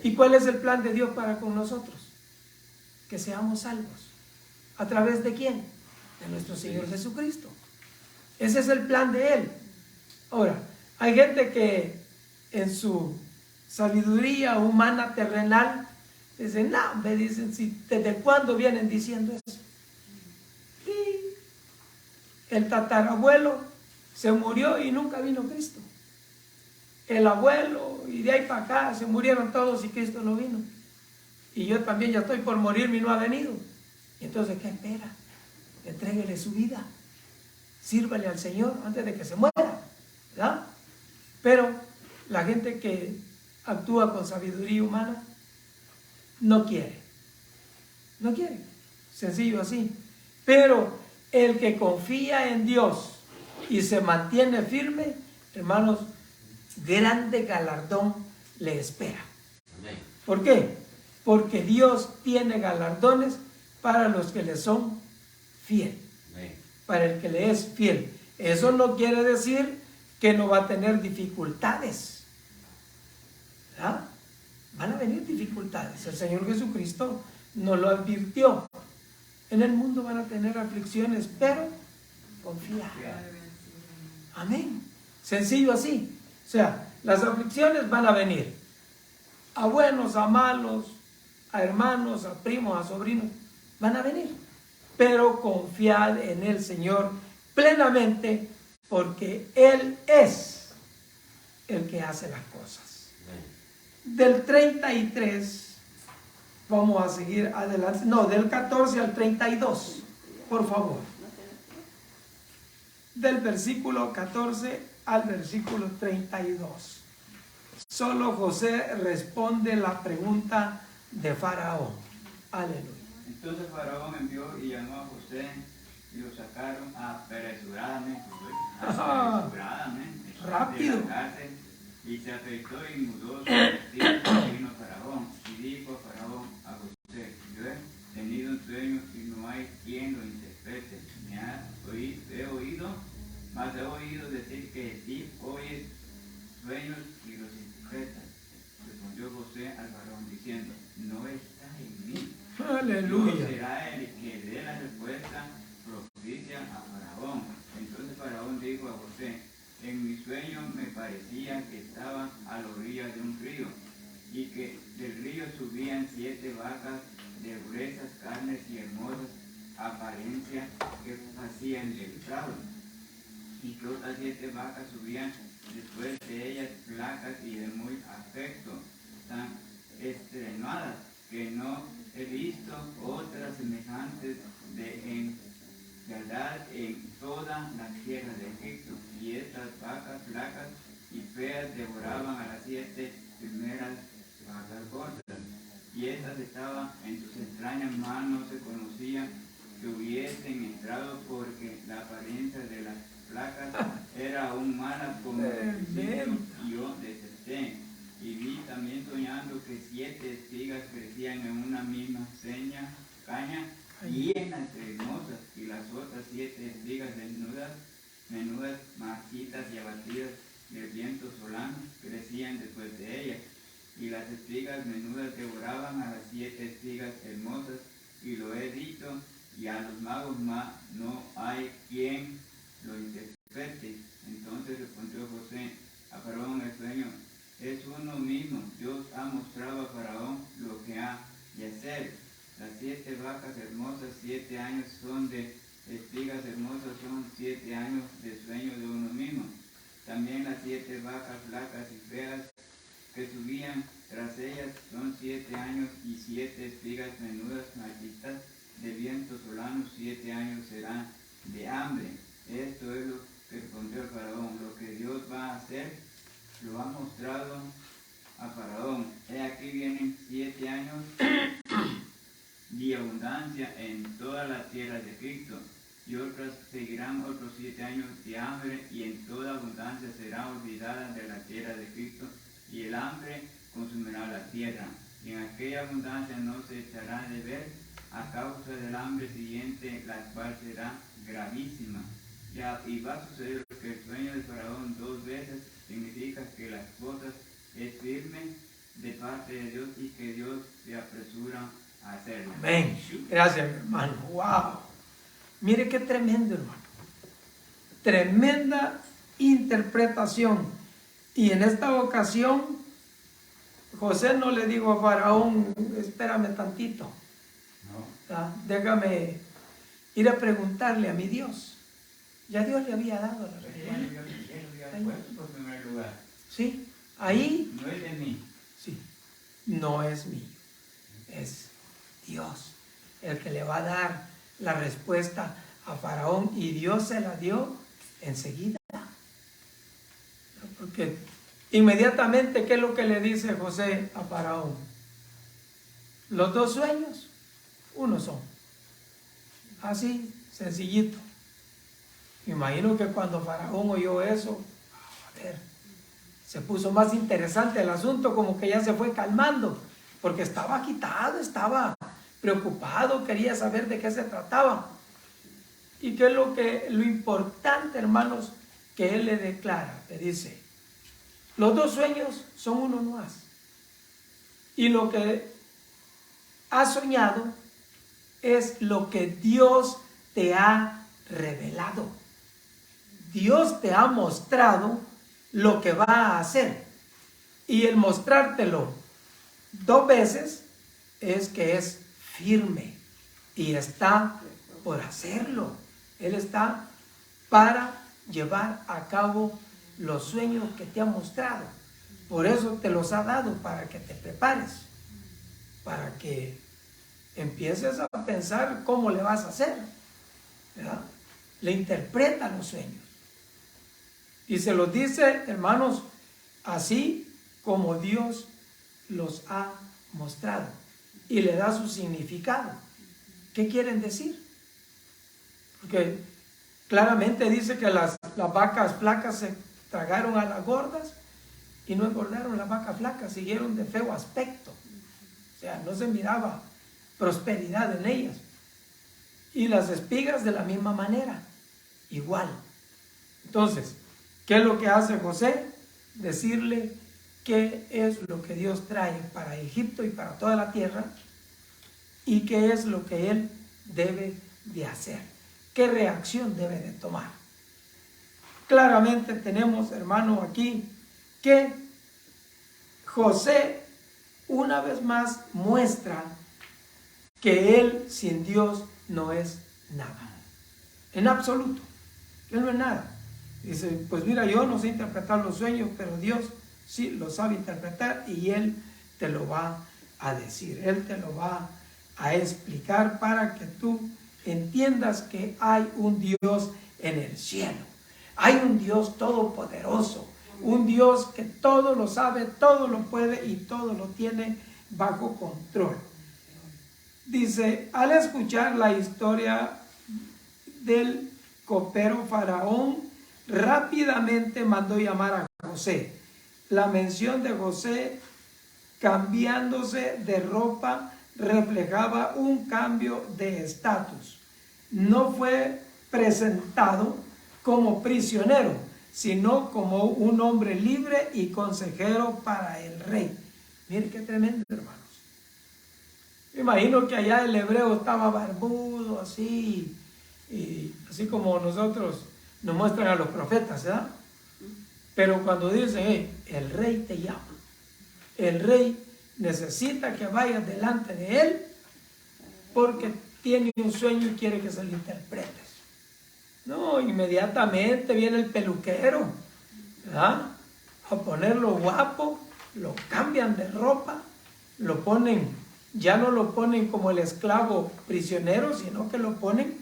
S1: ¿Y cuál es el plan de Dios para con nosotros? Que seamos salvos. ¿A través de quién? De nuestro Señor Jesucristo. Ese es el plan de Él. Ahora, hay gente que en su sabiduría humana terrenal dicen, no, me dicen, ¿desde cuándo vienen diciendo eso? Y el tatarabuelo se murió y nunca vino Cristo. El abuelo, y de ahí para acá, se murieron todos y Cristo no vino. Y yo también ya estoy por morirme y no ha venido. Y entonces, ¿qué espera? Entréguele su vida. Sírvale al Señor antes de que se muera, ¿verdad? Pero la gente que actúa con sabiduría humana no quiere. No quiere. Sencillo así. Pero el que confía en Dios y se mantiene firme, hermanos, grande galardón le espera.
S2: Amén.
S1: ¿Por qué? Porque Dios tiene galardones para los que le son fieles.
S2: Amén.
S1: Para el que le es fiel. Eso no quiere decir que no va a tener dificultades. ¿Verdad? Van a venir dificultades. El Señor Jesucristo nos lo advirtió. En el mundo van a tener aflicciones, pero confía. Amén. Sencillo así. O sea, las aflicciones van a venir. A buenos, a malos, a hermanos, a primos, a sobrinos. Van a venir. Pero confiad en el Señor plenamente, porque Él es el que hace las cosas. Del 33, vamos a seguir adelante, no, del 14 al 32, por favor. Del versículo 14 al versículo 32. Solo José responde la pregunta de Faraón. Aleluya.
S3: Entonces Faraón envió y llamó a José y lo sacaron apresuradamente
S1: rápido,
S3: de la cárcel, y se afeitó y mudó su vestido y vino Faraón y dijo a Faraón a José: yo he tenido un sueño y no hay quien lo interprete. He oído decir que ti oyes sueños y los interpretas. Respondió José al Faraón diciendo: no está en mí.
S1: aleluya.
S3: Dios será el que dé la respuesta propicia a Faraón. Entonces Faraón dijo a José: en mi sueño me parecía que estaba a la orilla de un río, y que del río subían 7 vacas de gruesas carnes y hermosas apariencia que hacían del prado, y que otras 7 vacas subían después de ellas flacas y de muy aspecto, tan extenuadas que no he visto otras semejantes de fealdad en toda la tierra de Egipto. Y estas vacas flacas y feas devoraban a las 7 primeras vacas gordas, y estas estaban en sus extrañas manos, no se conocía que hubiesen entrado, porque la apariencia de las flacas era aún mala como el principio. Y yo deserté, y vi también soñando que 7 espigas crecían en una misma caña llenas de hermosas, y las otras 7 espigas menudas, marchitas y abatidas del viento solano, crecían después de ellas. Y las espigas menudas devoraban a las 7 espigas hermosas, y lo he dicho, y a los magos no hay quien lo interprete. Entonces respondió José a Faraón el sueño: es uno mismo. Dios ha mostrado a Faraón lo que ha de hacer. Las 7 vacas hermosas 7 años son de espigas hermosas, son 7 años de sueño de uno mismo. También las 7 vacas flacas y feas que subían tras ellas son 7 años, y 7 espigas menudas marchitas de viento solano 7 años serán de hambre. Esto es lo que respondió el Faraón: lo que Dios va a hacer lo ha mostrado a Faraón. He aquí vienen 7 años de abundancia en toda la tierra de Egipto, y otras seguirán otros 7 años de hambre, y en toda abundancia será olvidada de la tierra de Egipto, y el hambre consumirá la tierra, y en aquella abundancia no se echará de ver a causa del hambre siguiente, la cual será gravísima. Y va a suceder que el sueño de Faraón 2 veces significa que las cosas es firme de parte de Dios, y que Dios se apresura a hacerlo.
S1: Amén. Gracias, mi hermano. Wow. Mire qué tremendo, hermano. Tremenda interpretación. Y en esta ocasión, José no le dijo a Faraón: espérame tantito. No. Déjame ir a preguntarle a mi Dios. Ya Dios le había dado la respuesta.
S3: Por primer lugar.
S1: Sí, ahí.
S3: No es de mí.
S1: Sí, no es mío. Es Dios el que le va a dar la respuesta a Faraón, y Dios se la dio enseguida. Porque inmediatamente, ¿qué es lo que le dice José a Faraón? Los 2 sueños, uno son. Así, sencillito. Imagino que cuando Faraón oyó eso, a ver, se puso más interesante el asunto, como que ya se fue calmando, porque estaba agitado, estaba preocupado, quería saber de qué se trataba. ¿Y qué es lo importante, hermanos, que él le declara? Le dice: los 2 sueños son uno más. Y lo que has soñado es lo que Dios te ha revelado. Dios te ha mostrado lo que va a hacer. Y el mostrártelo 2 veces es que es firme y está por hacerlo. Él está para llevar a cabo los sueños que te ha mostrado. Por eso te los ha dado, para que te prepares, para que empieces a pensar cómo le vas a hacer, ¿verdad? Le interpreta los sueños y se los dice, hermanos, así como Dios los ha mostrado. Y le da su significado. ¿Qué quieren decir? Porque claramente dice que las vacas flacas se tragaron a las gordas y no engordaron las vacas flacas, siguieron de feo aspecto. O sea, no se miraba prosperidad en ellas. Y las espigas de la misma manera, igual. Entonces, ¿qué es lo que hace José? Decirle qué es lo que Dios trae para Egipto y para toda la tierra y qué es lo que él debe de hacer, qué reacción debe de tomar. Claramente tenemos, hermano, aquí que José una vez más muestra que él sin Dios no es nada, en absoluto. Él no es nada. Dice, pues mira, yo no sé interpretar los sueños, pero Dios sí lo sabe interpretar y Él te lo va a decir. Él te lo va a explicar para que tú entiendas que hay un Dios en el cielo. Hay un Dios todopoderoso, un Dios que todo lo sabe, todo lo puede y todo lo tiene bajo control. Dice, al escuchar la historia del copero Faraón, rápidamente mandó llamar a José. La mención de José cambiándose de ropa reflejaba un cambio de estatus. No fue presentado como prisionero, sino como un hombre libre y consejero para el rey. Miren qué tremendo, hermanos. Me imagino que allá el hebreo estaba barbudo, así, y así como nosotros nos muestran a los profetas, ¿verdad? Pero cuando dicen, el rey te llama, el rey necesita que vayas delante de él porque tiene un sueño y quiere que se lo interpretes. No, inmediatamente viene el peluquero, ¿verdad? A ponerlo guapo, lo cambian de ropa, lo ponen, ya no lo ponen como el esclavo prisionero, sino que lo ponen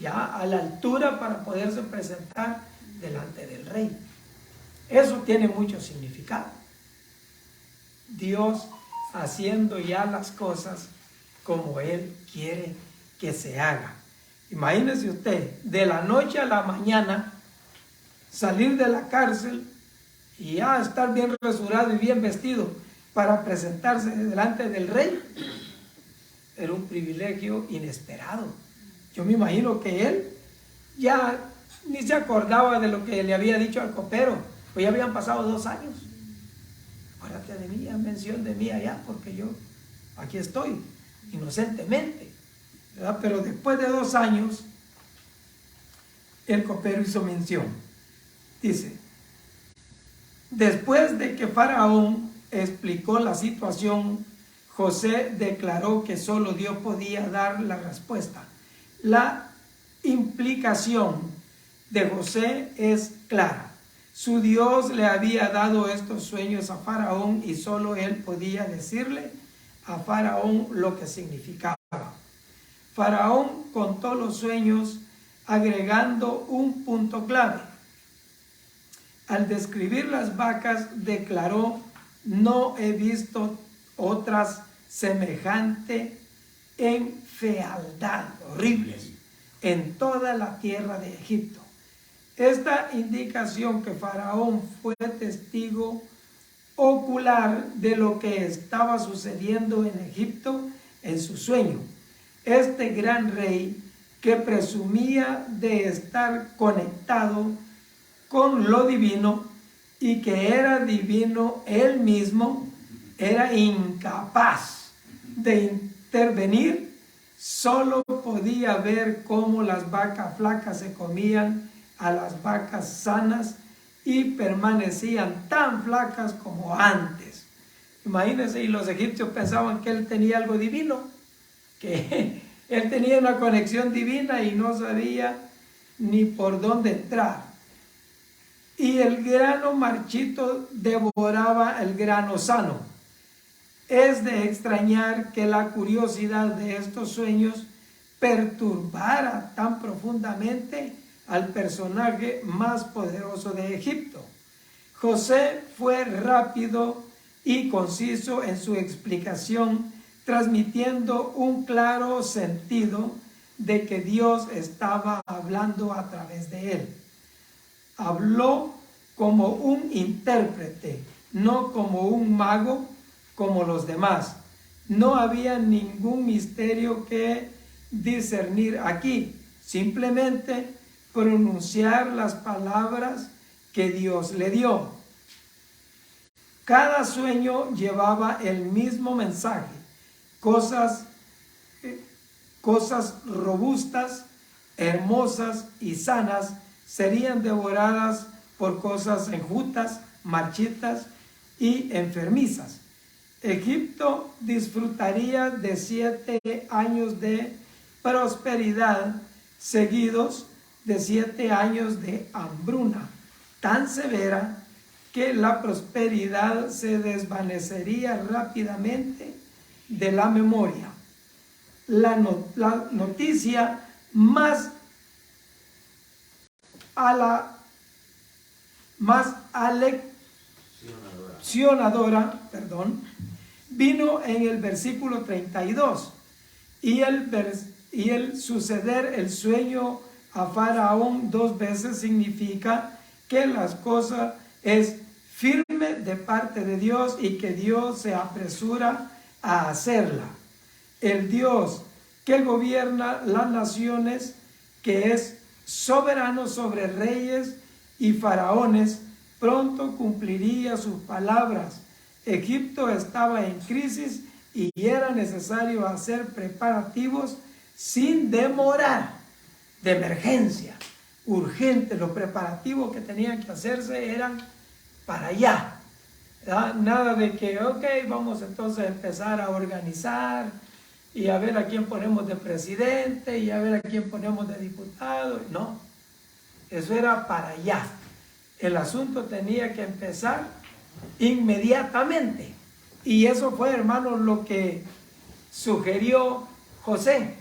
S1: ya a la altura para poderse presentar delante del rey. Eso tiene mucho significado. Dios haciendo ya las cosas como Él quiere que se haga. Imagínese usted, de la noche a la mañana, salir de la cárcel y ya estar bien rasurado y bien vestido para presentarse delante del rey. Era un privilegio inesperado. Yo me imagino que él ya ni se acordaba de lo que le había dicho al copero, pues ya habían pasado 2 años. Acuérdate de mí, mención de mí allá, porque yo aquí estoy, inocentemente, ¿verdad? Pero después de 2 años, el copero hizo mención. Dice, después de que Faraón explicó la situación, José declaró que solo Dios podía dar la respuesta. La implicación de José es clara. Su Dios le había dado estos sueños a Faraón y solo él podía decirle a Faraón lo que significaba. Faraón contó los sueños agregando un punto clave. Al describir las vacas declaró, no he visto otras semejantes en fealdad, horribles, en toda la tierra de Egipto. Esta indicación que Faraón fue testigo ocular de lo que estaba sucediendo en Egipto en su sueño. Este gran rey que presumía de estar conectado con lo divino y que era divino él mismo, era incapaz de intervenir, solo podía ver cómo las vacas flacas se comían a las vacas sanas y permanecían tan flacas como antes. Imagínense, y los egipcios pensaban que él tenía algo divino, que él tenía una conexión divina y no sabía ni por dónde entrar. Y el grano marchito devoraba el grano sano. Es de extrañar que la curiosidad de estos sueños perturbara tan profundamente al personaje más poderoso de Egipto. José fue rápido y conciso en su explicación, transmitiendo un claro sentido de que Dios estaba hablando a través de él. Habló como un intérprete, no como un mago como los demás. No había ningún misterio que discernir aquí, simplemente pronunciar las palabras que Dios le dio. Cada sueño llevaba el mismo mensaje, cosas robustas, hermosas y sanas serían devoradas por cosas enjutas, marchitas y enfermizas. Egipto disfrutaría de 7 años de prosperidad seguidos de 7 años de hambruna tan severa que la prosperidad se desvanecería rápidamente de la memoria. La noticia más aleccionadora, vino en el versículo 32 y el suceder el sueño a Faraón 2 veces significa que las cosas es firme de parte de Dios y que Dios se apresura a hacerla. El Dios que gobierna las naciones, que es soberano sobre reyes y faraones, pronto cumpliría sus palabras. Egipto estaba en crisis y era necesario hacer preparativos sin demorar, de emergencia, urgente. Los preparativos que tenían que hacerse eran para allá. Nada de que, ok, vamos entonces a empezar a organizar y a ver a quién ponemos de presidente y a ver a quién ponemos de diputado. No, eso era para allá. El asunto tenía que empezar inmediatamente. Y eso fue, hermanos, lo que sugirió José.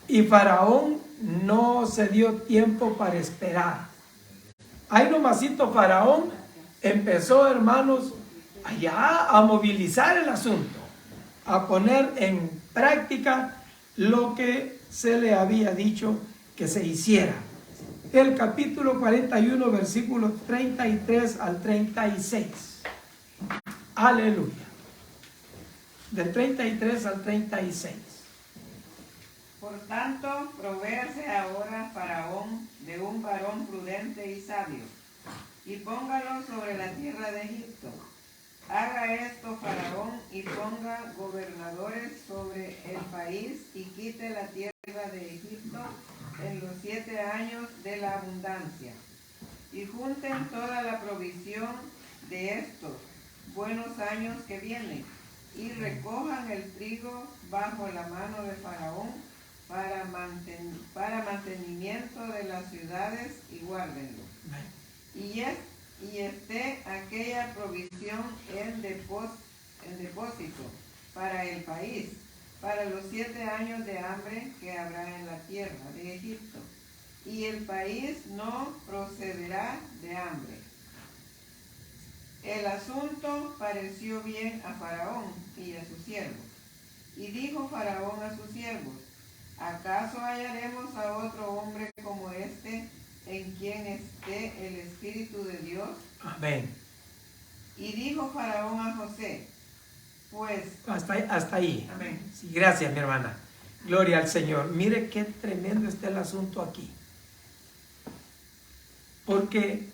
S1: Y Faraón no se dio tiempo para esperar. Ahí nomasito Faraón empezó, hermanos, allá a movilizar el asunto, a poner en práctica lo que se le había dicho que se hiciera. El capítulo 41, versículos 33 al 36. Aleluya. Del 33 al 36.
S4: Por tanto, provéase ahora Faraón de un varón prudente y sabio, y póngalo sobre la tierra de Egipto. Haga esto Faraón y ponga gobernadores sobre el país y quite la tierra de Egipto en los 7 años de la abundancia. Y junten toda la provisión de estos buenos años que vienen y recojan el trigo bajo la mano de Faraón para mantenimiento de las ciudades y guárdenlo. Y esté aquella provisión en depósito para el país, para los 7 años de hambre que habrá en la tierra de Egipto, y el país no procederá de hambre. El asunto pareció bien a Faraón y a sus siervos. Y dijo Faraón a sus siervos: ¿acaso hallaremos a otro hombre como este en quien esté el Espíritu de Dios?
S1: Amén.
S4: Y dijo Faraón a José, pues...
S1: Hasta ahí.
S4: Amén.
S1: Sí, gracias, mi hermana. Gloria al Señor. Mire qué tremendo está el asunto aquí. Porque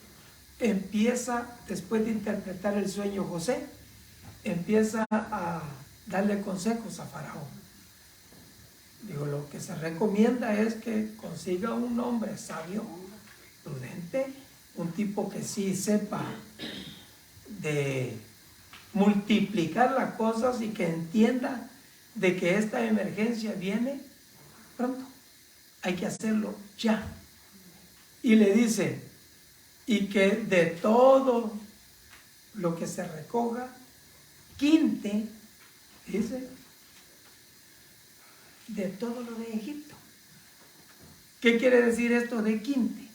S1: empieza, después de interpretar el sueño José, empieza a darle consejos a Faraón. Digo, lo que se recomienda es que consiga un hombre sabio, prudente, un tipo que sí sepa de multiplicar las cosas y que entienda de que esta emergencia viene pronto. Hay que hacerlo ya. Y le dice, y que de todo lo que se recoja, quinte, dice, de todo lo de Egipto. ¿Qué quiere decir esto de quinte?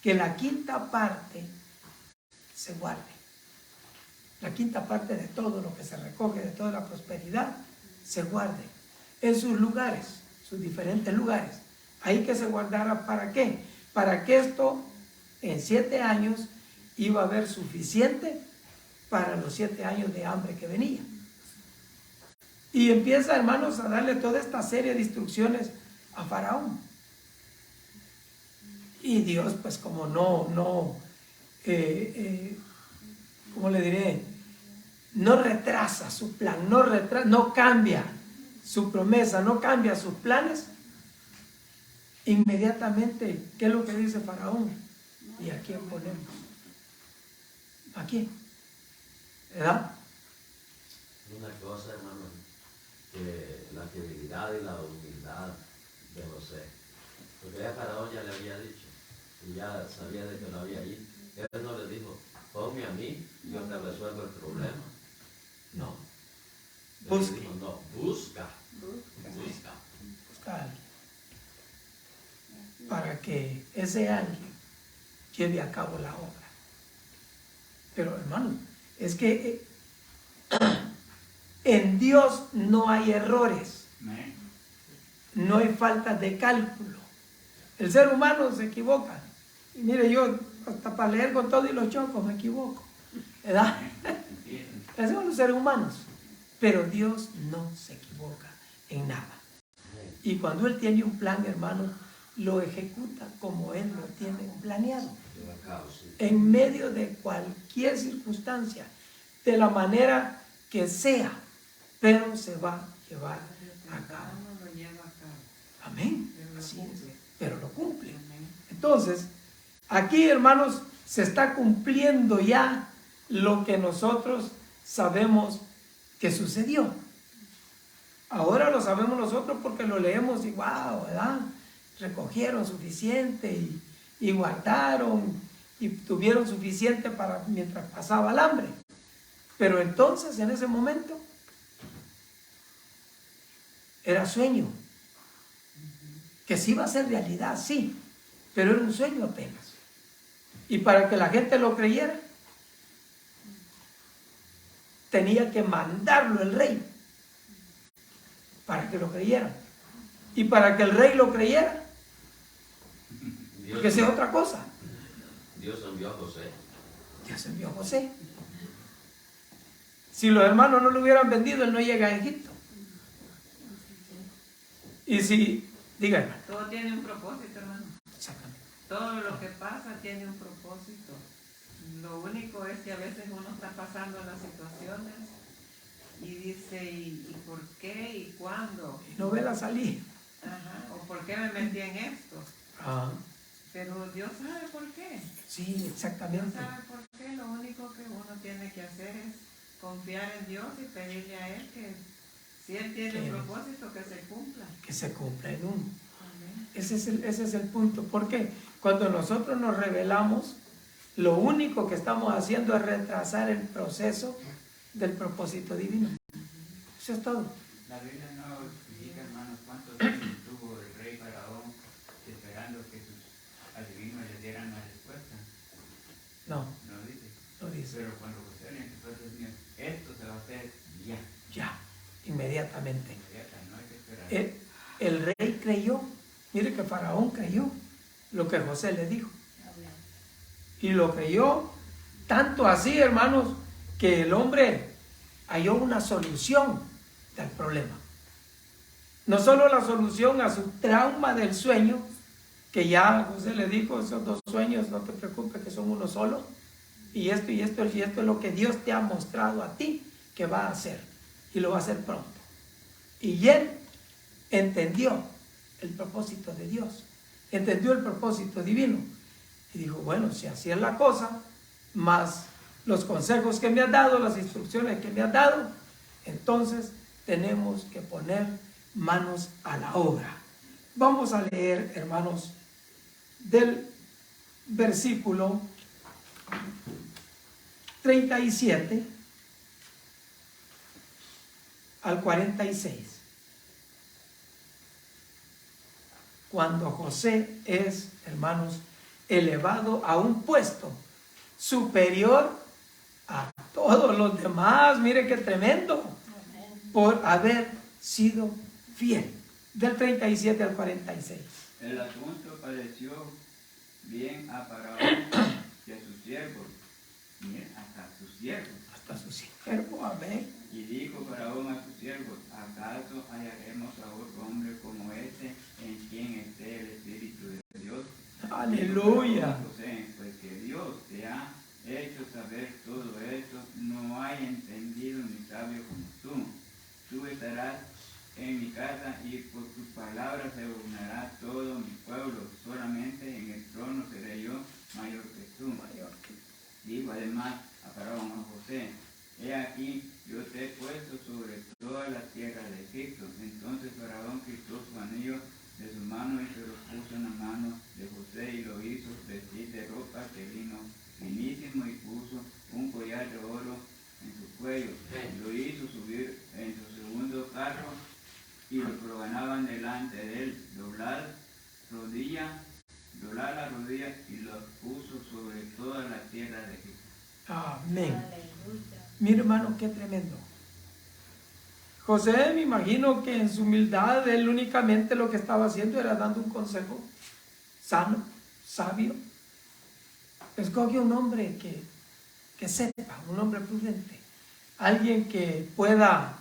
S1: Que la quinta parte se guarde. La quinta parte de todo lo que se recoge, de toda la prosperidad, se guarde en sus lugares, sus diferentes lugares. Ahí que se guardara, ¿para qué? Para que esto en 7 años iba a haber suficiente para los 7 años de hambre que venía. Y empieza, hermanos, a darle toda esta serie de instrucciones a Faraón. Y Dios, pues como ¿cómo le diré? No retrasa su plan, no cambia su promesa, no cambia sus planes. Inmediatamente, ¿qué es lo que dice Faraón? ¿Y a quién ponemos? ¿A quién? ¿Verdad?
S2: Una cosa, hermano, que la fidelidad y la humildad de José. Porque ya Faraón ya le había dicho, y ya sabía de que lo había ido. Él no le dijo, ponme a mí, yo te resuelvo el problema.
S1: No.
S2: Él
S1: Busque.
S2: dijo, no, busca.
S1: Busca a alguien. Para que ese alguien lleve a cabo la obra. Pero hermano, es que en Dios no hay errores, no hay falta de cálculo. El ser humano se equivoca. Y mire, yo hasta para leer con todo y los chocos me equivoco, ¿verdad? Hacemos los seres humanos. Pero Dios no se equivoca en nada. Y cuando Él tiene un plan, hermano, lo ejecuta como Él lo tiene planeado. En medio de cualquier circunstancia, de la manera que sea, pero se va a llevar a cabo. Amén. Así es. Pero lo cumple. Entonces, aquí, hermanos, se está cumpliendo ya lo que nosotros sabemos que sucedió. Ahora lo sabemos nosotros porque lo leemos y wow, ¿verdad? Recogieron suficiente y guardaron y tuvieron suficiente para mientras pasaba el hambre. Pero entonces, en ese momento, era sueño. Que sí iba a ser realidad, sí, pero era un sueño apenas. Y para que la gente lo creyera, tenía que mandarlo el rey para que lo creyeran. Y para que el rey lo creyera, porque sea otra cosa.
S2: Dios envió a José.
S1: Dios envió a José. Si los hermanos no lo hubieran vendido, él no llega a Egipto. Y si, díganme.
S4: Todo tiene un propósito, hermano.
S1: Exactamente.
S4: Todo lo que pasa tiene un propósito. Lo único es que a veces uno está pasando las situaciones y dice, ¿y por qué? ¿Y cuándo?
S1: Y no ve la salida.
S4: Ajá. ¿O por qué me metí en esto?
S1: Ah,
S4: Pero Dios sabe por qué.
S1: sí,
S4: Dios
S1: exactamente.
S4: sabe por qué. Lo único que uno tiene que hacer es confiar en Dios y pedirle a Él que si Él tiene un propósito, que se cumpla.
S1: Que se cumpla en uno.
S4: Amén.
S1: Ese es el punto. Porque cuando nosotros nos rebelamos, lo único que estamos haciendo es retrasar el proceso del propósito divino. Eso es todo.
S3: La Biblia no explica, hermanos, cuántos años tuvo el rey Faraón esperando que sus adivinos le dieran la respuesta.
S1: No,
S3: No dice.
S1: no dice.
S3: Pero cuando José le empezó a decir, esto se va a hacer ya.
S1: Ya, inmediatamente.
S3: Inmediata, no hay que esperar.
S1: El rey creyó. Mire que Faraón creyó lo que José le dijo. Y lo creyó tanto así, hermanos, que el hombre halló una solución del problema. No solo la solución a su trauma del sueño, que ya José le dijo, esos 2 sueños, no te preocupes que son uno solo, y esto es lo que Dios te ha mostrado a ti que va a hacer, y lo va a hacer pronto. Y él entendió el propósito de Dios, entendió el propósito divino, y dijo, bueno, si así es la cosa, más los consejos que me has dado, las instrucciones que me has dado, entonces tenemos que poner manos a la obra. Vamos a leer, hermanos, del versículo 37 al 46. Cuando José es, hermanos, elevado a un puesto superior a todos los demás. Mire qué tremendo, por haber sido fiel. Del 37 al 46.
S3: El asunto pareció bien a Faraón y a sus siervos. Miren, hasta sus siervos.
S1: Hasta su siervo, amén.
S3: Y dijo Faraón a sus siervos: ¿acaso hallaremos a otro hombre como este en quien esté el Espíritu de Dios?
S1: Aleluya.
S3: José, pues que Dios te ha hecho saber todo esto, no hay entendido ni sabio como tú. Tú estarás en mi casa y por tus palabras se gobernará todo mi pueblo. Solamente en el trono seré yo mayor que tú. Dijo además a Faraón a José: he aquí, yo te he puesto sobre toda la tierra de Egipto. Entonces Faraón quitó su anillo de su mano y se lo puso en la mano de José y lo hizo vestir de ropa de lino finísimo y puso un collar de oro en su cuello. Lo hizo subir en su segundo carro y lo programaban delante de él, doblar la rodilla y lo puso sobre toda la tierra de Egipto.
S1: Amén. Mira, hermano, qué tremendo. José, me imagino que en su humildad, él únicamente lo que estaba haciendo era dando un consejo sano, sabio. Escoge un hombre que sepa, un hombre prudente, alguien que pueda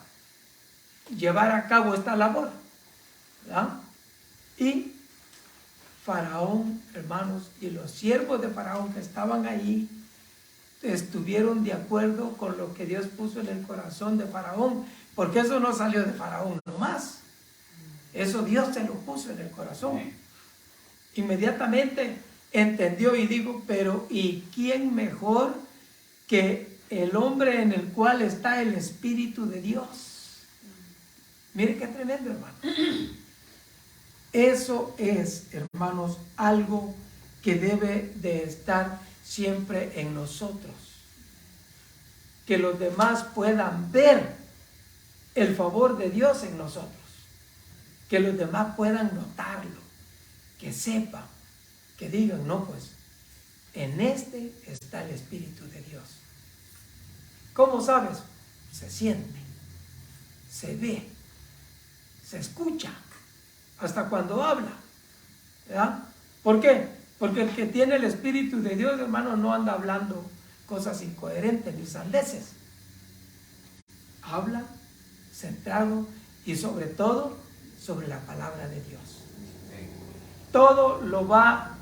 S1: llevar a cabo esta labor, ¿verdad? Y Faraón, hermanos, y los siervos de Faraón que estaban allí, estuvieron de acuerdo con lo que Dios puso en el corazón de Faraón, porque eso no salió de Faraón nomás, eso Dios se lo puso en el corazón. Inmediatamente entendió y dijo: pero ¿y quién mejor que el hombre en el cual está el Espíritu de Dios? Mire qué tremendo, hermano. Eso es, hermanos, algo que debe de estar siempre en nosotros. Que los demás puedan ver el favor de Dios en nosotros. Que los demás puedan notarlo. Que sepan, que digan: no, pues, en este está el Espíritu de Dios. ¿Cómo sabes? Se siente, se ve, se escucha, hasta cuando habla, ¿verdad? ¿Por qué? Porque el que tiene el Espíritu de Dios, hermano, no anda hablando cosas incoherentes ni sandeces. Habla centrado y sobre todo sobre la palabra de Dios. Todo lo va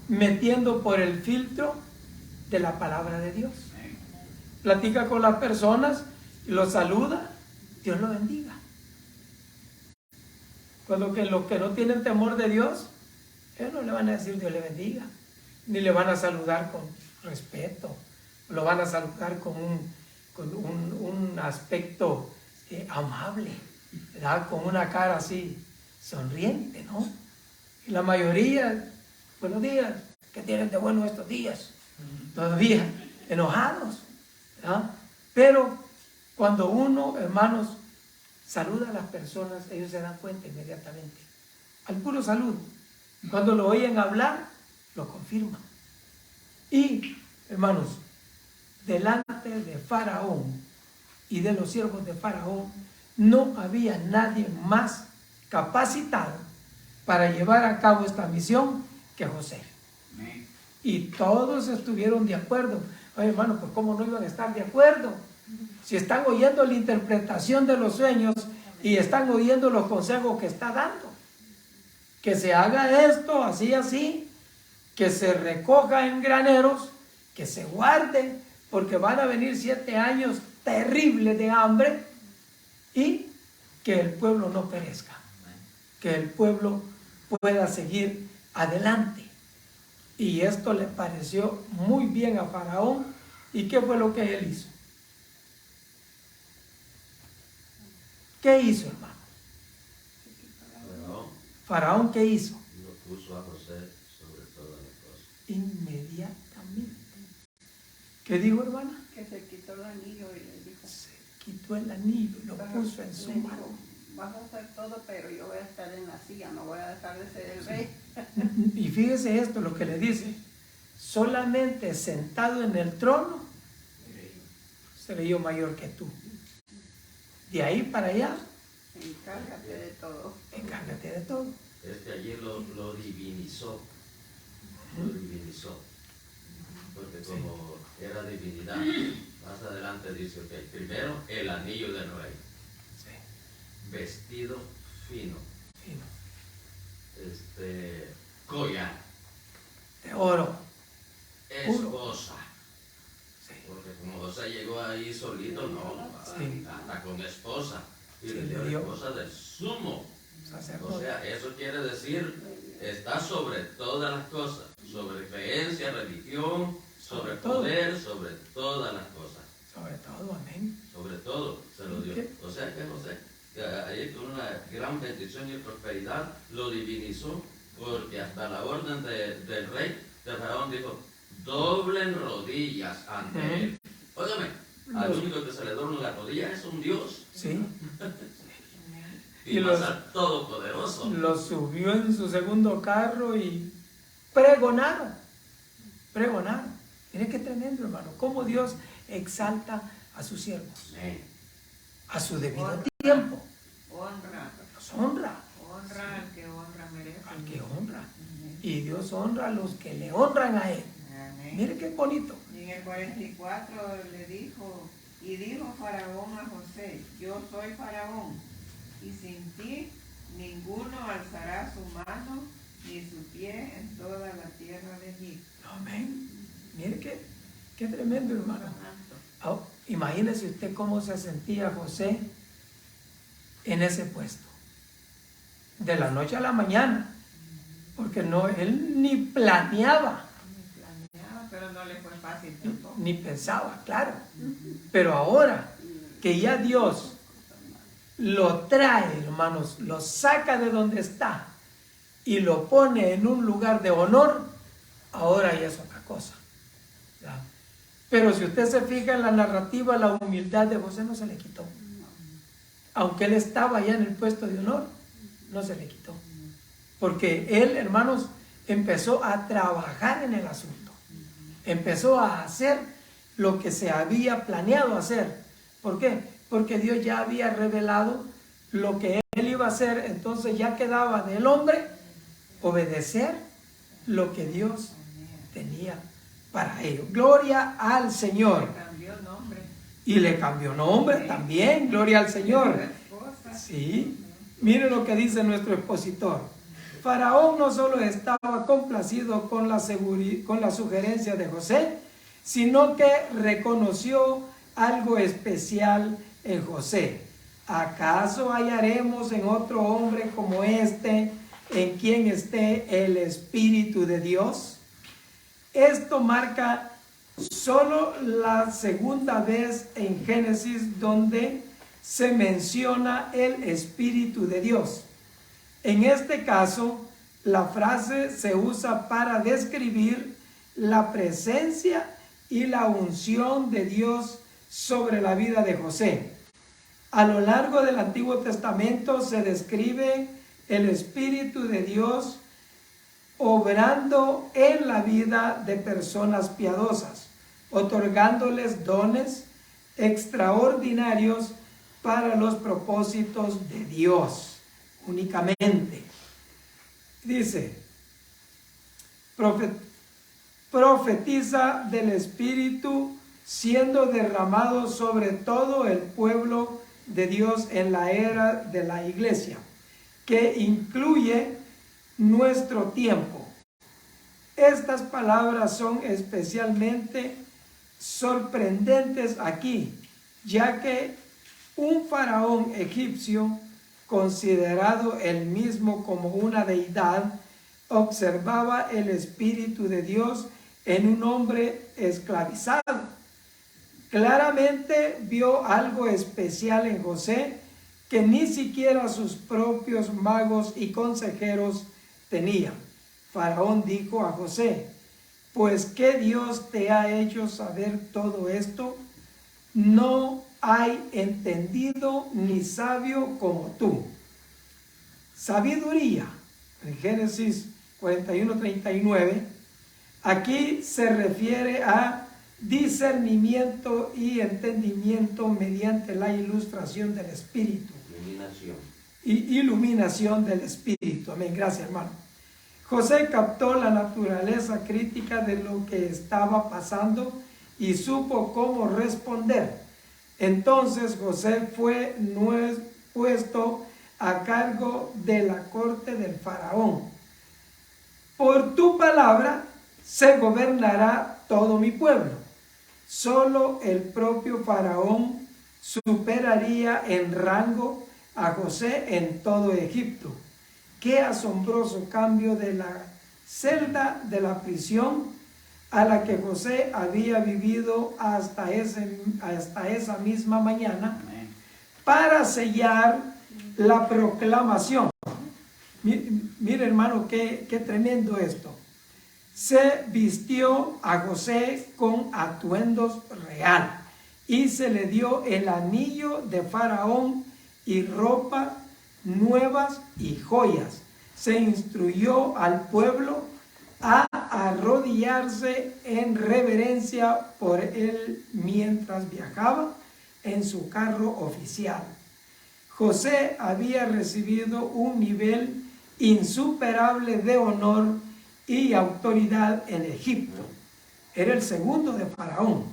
S1: metiendo por el filtro de la palabra de Dios. Platica con las personas y los saluda, Dios lo bendiga. Cuando que los que no tienen temor de Dios, ellos no le van a decir Dios le bendiga, ni le van a saludar con respeto, lo van a saludar con un aspecto amable, ¿verdad? Con una cara así sonriente, ¿no? Y la mayoría, buenos días, ¿qué tienen de bueno estos días? Todavía enojados, ¿verdad? Pero cuando uno, hermanos, saluda a las personas, ellos se dan cuenta inmediatamente, al puro saludo. Cuando lo oyen hablar, lo confirman. Y, hermanos, delante de Faraón y de los siervos de Faraón, no había nadie más capacitado para llevar a cabo esta misión que José. Y todos estuvieron de acuerdo. Oye, hermano, pues ¿cómo no iban a estar de acuerdo? Si están oyendo la interpretación de los sueños y están oyendo los consejos que está dando. Que se haga esto, así, así, que se recoja en graneros, que se guarde, porque van a venir 7 años terribles de hambre y que el pueblo no perezca, que el pueblo pueda seguir adelante. Y esto le pareció muy bien a Faraón. ¿Y qué fue lo que él hizo? ¿Qué hizo, hermano? Faraón, ¿qué hizo?
S2: Lo puso a José sobre todas las cosas.
S1: Inmediatamente. ¿Qué dijo, hermana?
S5: Que se quitó el anillo y le dijo:
S1: Se quitó el anillo y lo puso en su mano.
S5: Vas a hacer todo, pero yo voy a estar en la silla, no voy a dejar de ser el rey.
S1: Y fíjese esto, lo que le dice: solamente sentado en el trono, seré yo mayor que tú. De ahí para allá,
S5: Encárgate de todo.
S1: encárgate de todo.
S2: Allí lo divinizó. Lo divinizó. Porque como era divinidad, más adelante dice, ok, primero el anillo del rey.
S1: Sí,
S2: Vestido fino.
S1: fino.
S2: Collar.
S1: De oro.
S2: Esposa.
S1: Sí.
S2: Porque como José llegó ahí solito, no,
S1: Sí.
S2: hasta con esposa. Y
S1: Sí,
S2: le
S1: le
S2: dio
S1: dio.
S2: esposa del sumo.
S1: Sacerdote.
S2: O sea, eso quiere decir, está sobre todas las cosas, sobre creencia, religión, sobre poder, sobre todas las cosas.
S1: Sobre todo, amén.
S2: Sobre todo se lo dio.
S1: ¿Qué?
S2: O sea que José, ahí con una gran bendición y prosperidad, lo divinizó, porque hasta la orden del rey, de Faraón, dijo, doblen rodillas ante él. Óigame, al único que se le dobla la rodilla es un Dios.
S1: Sí.
S2: Y más al Todopoderoso.
S1: Lo subió en su segundo carro y pregonaron. Pregonaron. Miren qué tremendo, hermano. Cómo Dios exalta a sus siervos.
S2: Amén.
S1: A su debido tiempo.
S4: Honra.
S1: Los honra.
S4: Honra al que honra merece.
S1: Al que honra. Y Dios honra a los que le honran a Él.
S4: Amén.
S1: Miren qué bonito.
S4: Y en el 44 le dijo, y dijo Faraón a José, yo soy Faraón, y sin ti ninguno alzará su mano ni su pie en toda la tierra de Egipto.
S1: Amén. Mire qué tremendo, hermano. Imagínese usted cómo se sentía José en ese puesto. De la noche a la mañana. Porque él ni planeaba.
S4: Pero no le fue fácil tampoco.
S1: Ni pensaba, claro. Pero ahora que ya Dios lo trae, hermanos, lo saca de donde está y lo pone en un lugar de honor, ahora ya es otra cosa. ¿Ya? Pero si usted se fija en la narrativa, la humildad de José no se le quitó. Aunque él estaba ya en el puesto de honor, no se le quitó. Porque él, hermanos, empezó a trabajar en el asunto. Empezó a hacer lo que se había planeado hacer. ¿Por qué? Porque Dios ya había revelado lo que él iba a hacer. Entonces ya quedaba del hombre obedecer lo que Dios tenía para ello. Gloria al Señor.
S4: Le cambió nombre.
S1: Y le cambió nombre también. Gloria al Señor. Sí. Miren lo que dice nuestro expositor. Faraón no solo estaba complacido con la sugerencia de José, sino que reconoció algo especial en José. ¿Acaso hallaremos en otro hombre como este, en quien esté el Espíritu de Dios? Esto marca solo la segunda vez en Génesis donde se menciona el Espíritu de Dios. En este caso, la frase se usa para describir la presencia y la unción de Dios sobre la vida de José. A lo largo del Antiguo Testamento se describe el Espíritu de Dios obrando en la vida de personas piadosas, otorgándoles dones extraordinarios para los propósitos de Dios únicamente. Dice, profetiza del Espíritu siendo derramado sobre todo el pueblo de Dios en la era de la iglesia, que incluye nuestro tiempo. Estas palabras son especialmente sorprendentes aquí, ya que un faraón egipcio, considerado él mismo como una deidad, observaba el Espíritu de Dios en un hombre esclavizado. Claramente vio algo especial en José que ni siquiera sus propios magos y consejeros tenían. Faraón dijo a José, pues ¿qué Dios te ha hecho saber todo esto? No hay entendido ni sabio como tú. Sabiduría, en Génesis 41:39, Aquí se refiere a discernimiento y entendimiento mediante la ilustración del Espíritu.
S2: Iluminación.
S1: Y iluminación del Espíritu. Amén. Gracias, hermano. José captó la naturaleza crítica de lo que estaba pasando y supo cómo responder. Entonces José fue puesto a cargo de la corte del faraón. Por tu palabra se gobernará todo mi pueblo. Solo el propio faraón superaría en rango a José en todo Egipto. Qué asombroso cambio de la celda de la prisión a la que José había vivido hasta esa misma mañana para sellar la proclamación. Mire, hermano, qué tremendo esto. Se vistió a José con atuendos real y se le dio el anillo de faraón y ropa nuevas y joyas. Se instruyó al pueblo a arrodillarse en reverencia por él mientras viajaba en su carro oficial. José había recibido un nivel insuperable de honor y autoridad en Egipto. Era el segundo de Faraón.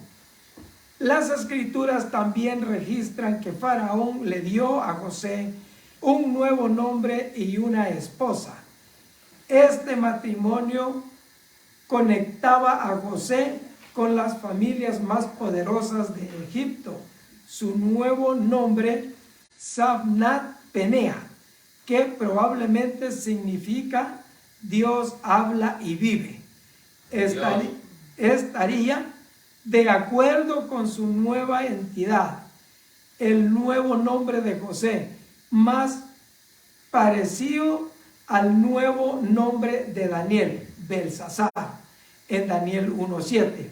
S1: Las escrituras también registran que Faraón le dio a José un nuevo nombre y una esposa. Este matrimonio conectaba a José con las familias más poderosas de Egipto. Su nuevo nombre, Sabnat Penea, que probablemente significa Dios habla y vive, estaría de acuerdo con su nueva entidad. El nuevo nombre de José, más parecido al nuevo nombre de Daniel, Belsasar, en Daniel 1:7.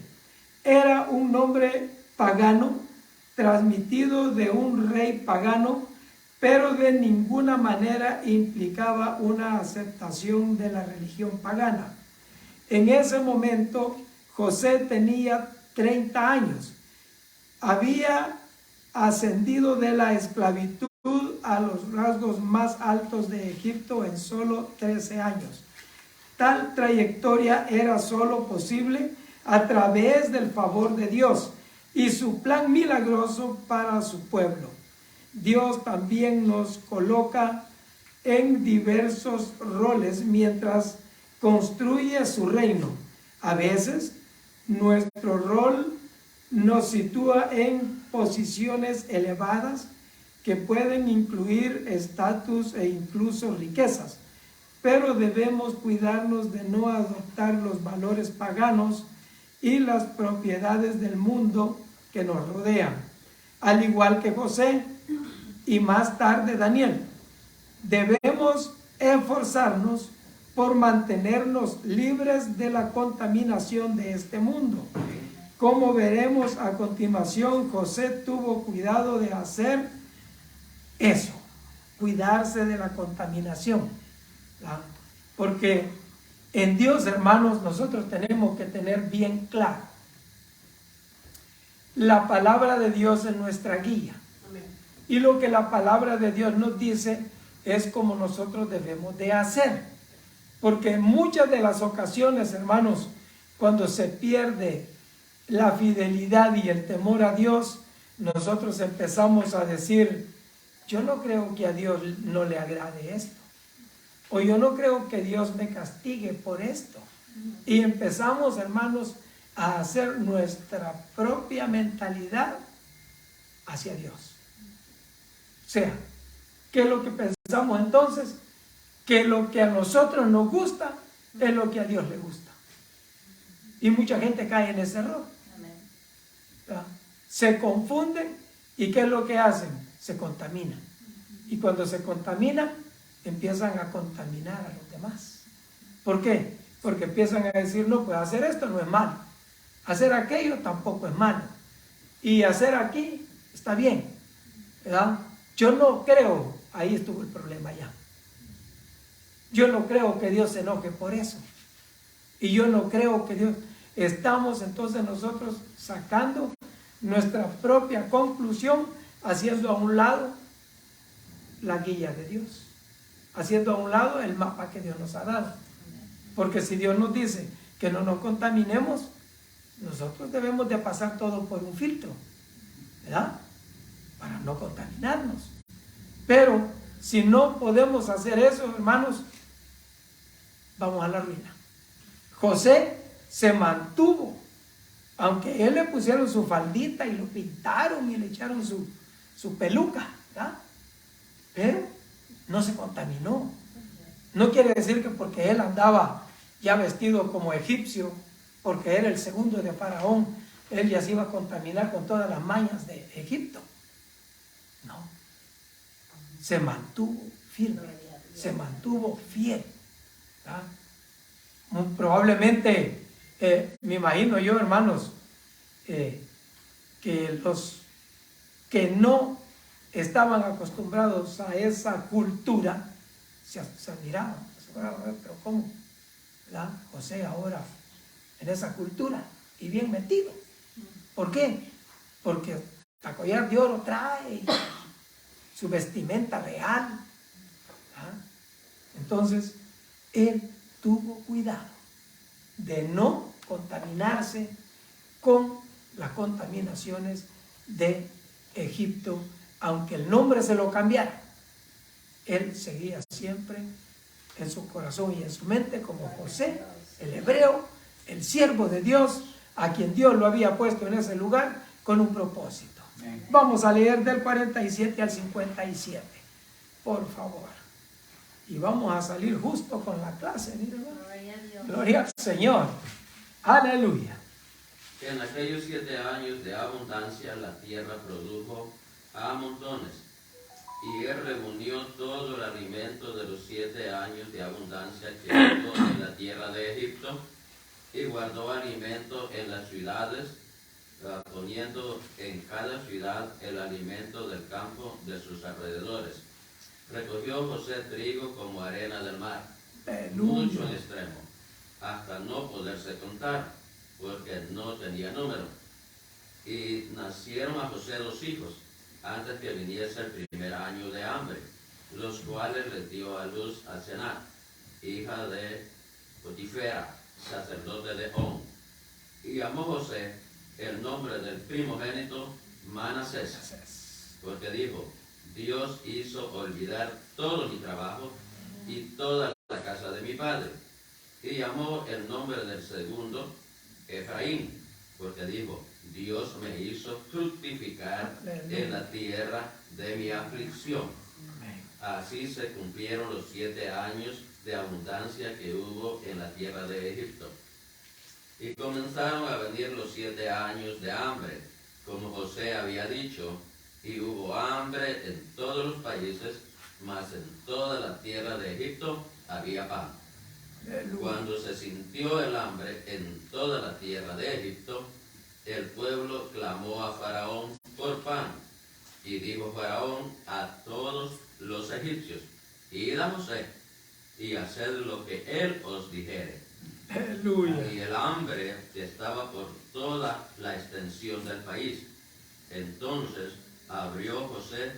S1: Era un nombre pagano, transmitido de un rey pagano, pero de ninguna manera implicaba una aceptación de la religión pagana. En ese momento, José tenía 30 años. Había ascendido de la esclavitud a los rasgos más altos de Egipto en solo 13 años. Tal trayectoria era solo posible a través del favor de Dios y su plan milagroso para su pueblo. Dios también nos coloca en diversos roles mientras construye su reino. A veces, nuestro rol nos sitúa en posiciones elevadas que pueden incluir estatus e incluso riquezas, pero debemos cuidarnos de no adoptar los valores paganos y las propiedades del mundo que nos rodean. Al igual que José y más tarde Daniel, debemos esforzarnos por mantenernos libres de la contaminación de este mundo. Como veremos a continuación, José tuvo cuidado de hacer eso, cuidarse de la contaminación, ¿verdad? Porque en Dios, hermanos, nosotros tenemos que tener bien claro, la palabra de Dios es nuestra guía. Amén. Y lo que la palabra de Dios nos dice es como nosotros debemos de hacer. Porque en muchas de las ocasiones, hermanos, cuando se pierde la fidelidad y el temor a Dios, nosotros empezamos a decir, yo no creo que a Dios no le agrade esto, o yo no creo que Dios me castigue por esto. Y empezamos, hermanos, a hacer nuestra propia mentalidad hacia Dios. O sea, ¿qué es lo que pensamos entonces? Que lo que a nosotros nos gusta es lo que a Dios le gusta. Y mucha gente cae en ese error. ¿Verdad? Se confunden y ¿qué es lo que hacen? Se contaminan. Y cuando se contaminan, empiezan a contaminar a los demás. ¿Por qué? Porque empiezan a decir, no, pues hacer esto no es malo. Hacer aquello tampoco es malo. Y hacer aquí está bien. ¿Verdad? Yo no creo, ahí estuvo el problema ya. Yo no creo que Dios se enoje por eso. Y yo no creo que Dios... Estamos entonces nosotros sacando nuestra propia conclusión, haciendo a un lado la guía de Dios, haciendo a un lado el mapa que Dios nos ha dado. Porque si Dios nos dice que no nos contaminemos, nosotros debemos de pasar todo por un filtro, ¿verdad? Para no contaminarnos. Pero si no podemos hacer eso, hermanos, vamos a la ruina. José se mantuvo, aunque él le pusieron su faldita y lo pintaron y le echaron su peluca, ¿verdad? Pero no se contaminó. No quiere decir que porque él andaba ya vestido como egipcio, porque era el segundo de Faraón, él ya se iba a contaminar con todas las mañas de Egipto. No. Se mantuvo firme, se mantuvo fiel, ¿verdad? Muy probablemente, me imagino yo, hermanos, que los que no estaban acostumbrados a esa cultura se admiraban, pero ¿cómo? ¿Verdad? José ahora en esa cultura y bien metido. ¿Por qué? Porque la collar de oro trae su vestimenta real, ¿verdad? Entonces él tuvo cuidado de no contaminarse con las contaminaciones de Egipto, aunque el nombre se lo cambiara. Él seguía siempre en su corazón y en su mente como José, el hebreo, el siervo de Dios, a quien Dios lo había puesto en ese lugar con un propósito. Vamos a leer del 47 al 57, por favor. Y vamos a salir justo con la clase, miren. Gloria al Señor. Aleluya.
S2: En aquellos 7 años de abundancia la tierra produjo a montones, y él reunió todo el alimento de los 7 años de abundancia que hubo en la tierra de Egipto, y guardó alimento en las ciudades, poniendo en cada ciudad el alimento del campo de sus alrededores. Recogió José trigo como arena del mar, mucho en extremo, hasta no poderse contar, porque no tenía número. Y nacieron a José 2 hijos, antes que viniese el primer año de hambre, los cuales les dio a luz a Senat, hija de Potifera, sacerdote de On. Y llamó José el nombre del primogénito Manasés, porque dijo: Dios hizo olvidar todo mi trabajo y toda la casa de mi padre. Y llamó el nombre del segundo Efraín, porque dijo: Dios me hizo fructificar en la tierra de mi aflicción. Así se cumplieron los 7 años de abundancia que hubo en la tierra de Egipto. Y comenzaron a venir los 7 años de hambre, como José había dicho, y hubo hambre en todos los países, mas en toda la tierra de Egipto había pan. Cuando se sintió el hambre en toda la tierra de Egipto, el pueblo clamó a Faraón por pan. Y dijo Faraón a todos los egipcios: Id a José y haced lo que él os dijere.
S1: Aleluya.
S2: Y el hambre estaba por toda la extensión del país. Entonces abrió José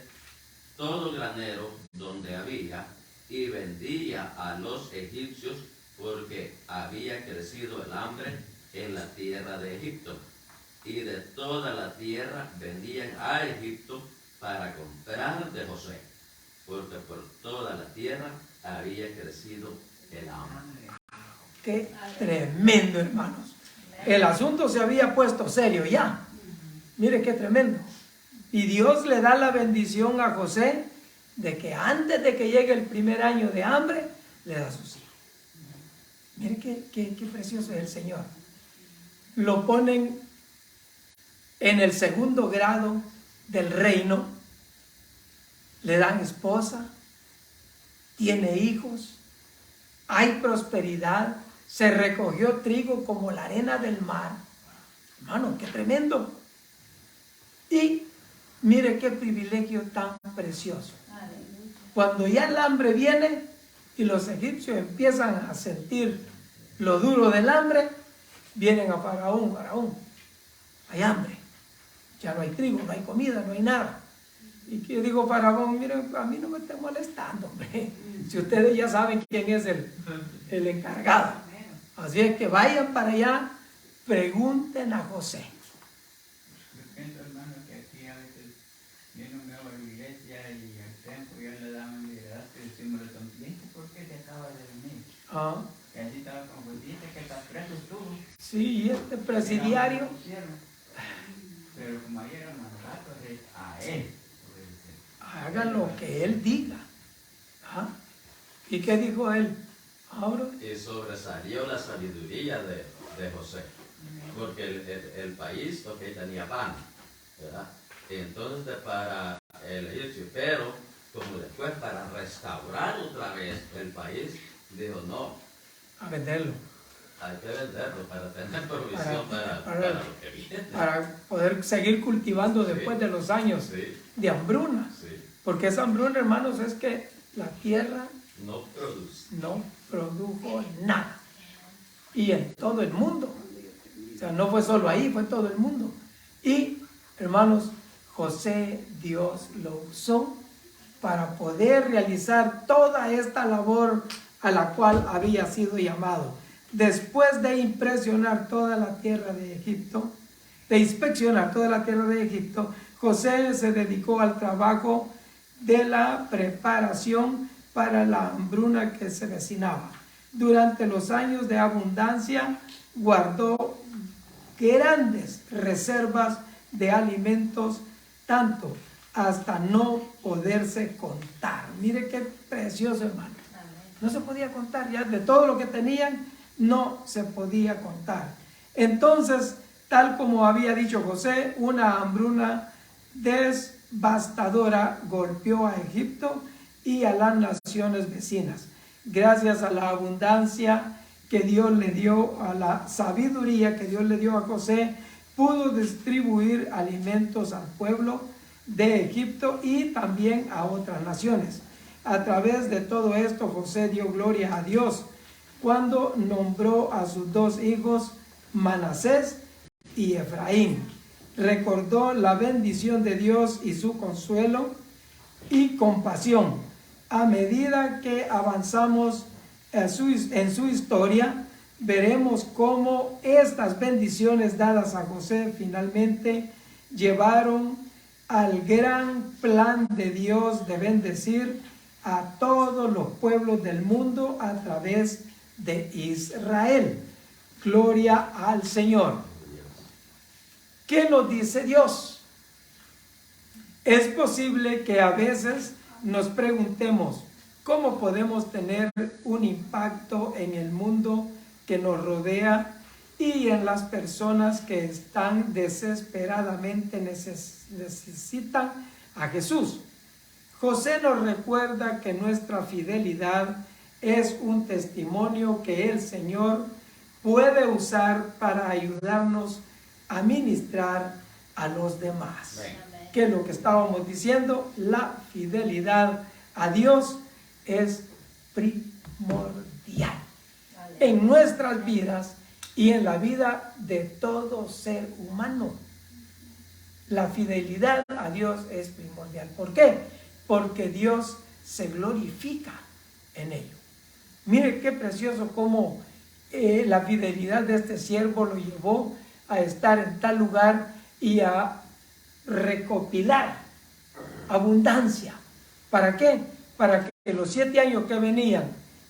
S2: todo granero donde había y vendía a los egipcios, porque había crecido el hambre en la tierra de Egipto. Y de toda la tierra vendían a Egipto para comprar de José, porque por toda la tierra había crecido el hambre.
S1: Qué tremendo, hermanos. El asunto se había puesto serio ya. Mire qué tremendo. Y Dios le da la bendición a José de que antes de que llegue el primer año de hambre, le da a sus hijos. Mire qué precioso es el Señor. Lo ponen en el segundo grado del reino, le dan esposa, tiene hijos, hay prosperidad, se recogió trigo como la arena del mar. Hermano, qué tremendo. Y mire qué privilegio tan precioso. Cuando ya el hambre viene y los egipcios empiezan a sentir lo duro del hambre, vienen a Faraón, hay hambre, ya no hay trigo, no hay comida, no hay nada. Y que yo digo, Faraón, miren, a mí no me estén molestando, hombre. Si ustedes ya saben quién es el encargado. Así es que vayan para allá, pregunten a José.
S3: Yo pienso, hermano, que aquí a veces viene un nuevo a la iglesia y al templo ya le dan liderazgo y decimos, ¿viste por qué te acaba de venir?
S1: Ah,
S3: Que así estaba confundido, que estás preso tú.
S1: sí, y este presidiario.
S3: Pero como ahí era mandato a él.
S1: Haga lo que él diga. ¿Ah? ¿Y qué dijo él? Ahora,
S2: Y sobresalió la sabiduría de José, porque el país tenía pan, ¿verdad? Y entonces para el egipcio, pero como después para restaurar otra vez el país, dijo no,
S1: a venderlo.
S2: hay que venderlo para tener provisión para lo que viene.
S1: Para poder seguir cultivando después de los años
S2: Sí,
S1: de hambruna.
S2: sí,
S1: Porque esa hambruna, hermanos, es que la tierra
S2: no produce.
S1: no produjo nada. Y en todo el mundo. O sea, no fue solo ahí, fue todo el mundo. Y, hermanos, José, Dios lo usó para poder realizar toda esta labor a la cual había sido llamado. Después de impresionar toda la tierra de Egipto, de inspeccionar toda la tierra de Egipto, José se dedicó al trabajo de la preparación para la hambruna que se avecinaba. Durante los años de abundancia guardó grandes reservas de alimentos, tanto hasta no poderse contar. Mire qué precioso, hermano. No se podía contar, ya de todo lo que tenían, no se podía contar. Entonces, tal como había dicho José, una hambruna devastadora golpeó a Egipto y a las naciones vecinas. Gracias a la abundancia que Dios le dio, a la sabiduría que Dios le dio a José, pudo distribuir alimentos al pueblo de Egipto y también a otras naciones. A través de todo esto, José dio gloria a Dios cuando nombró a sus dos hijos, Manasés y Efraín. Recordó la bendición de Dios y su consuelo y compasión. A medida que avanzamos en su historia, veremos cómo estas bendiciones dadas a José finalmente llevaron al gran plan de Dios de bendecir a todos los pueblos del mundo a través de Israel. Gloria al Señor. ¿Qué nos dice Dios? Es posible que a veces nos preguntemos cómo podemos tener un impacto en el mundo que nos rodea y en las personas que están desesperadamente necesitan a Jesús. José nos recuerda que nuestra fidelidad es un testimonio que el Señor puede usar para ayudarnos a ministrar a los demás. Que es lo que estábamos diciendo, la fidelidad a Dios es primordial en nuestras vidas y en la vida de todo ser humano. La fidelidad a Dios es primordial. ¿Por qué? Porque Dios se glorifica en ello. Mire qué precioso cómo la fidelidad de este siervo lo llevó a estar en tal lugar y a recopilar abundancia. ¿Para qué? Para que los 7 años que venían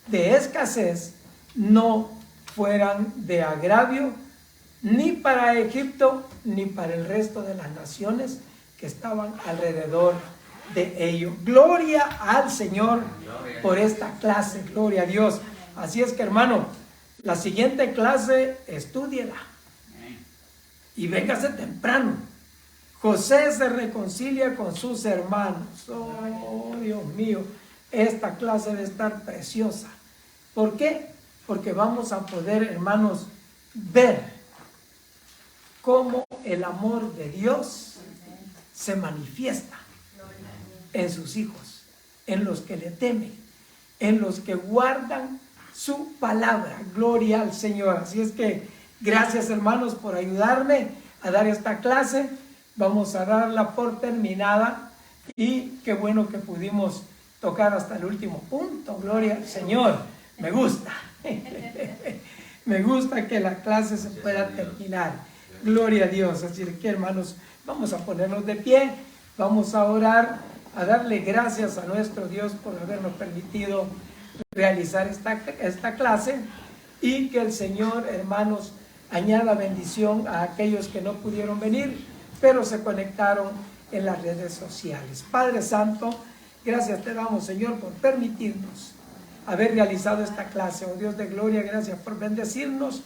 S1: de escasez no fueran de agravio ni para Egipto ni para el resto de las naciones que estaban alrededor de ellos. Gloria al Señor por esta clase, gloria a Dios. Así es que, hermano, la siguiente clase estúdiela y véngase temprano. José se reconcilia con sus hermanos. Oh, Dios mío, esta clase debe estar preciosa. ¿Por qué? Porque vamos a poder, hermanos, ver cómo el amor de Dios se manifiesta en sus hijos, en los que le temen, en los que guardan su palabra. Gloria al Señor. Así es que gracias, hermanos, por ayudarme a dar esta clase. Vamos a darla por terminada y qué bueno que pudimos tocar hasta el último punto. Gloria al Señor. Me gusta. Me gusta que la clase se pueda terminar. Gloria a Dios. Así que, hermanos, vamos a ponernos de pie. Vamos a orar, a darle gracias a nuestro Dios por habernos permitido realizar esta clase, y que el Señor, hermanos, añada bendición a aquellos que no pudieron venir, pero se conectaron en las redes sociales. Padre Santo, gracias te damos, Señor, por permitirnos haber realizado esta clase. Oh Dios de gloria, gracias por bendecirnos.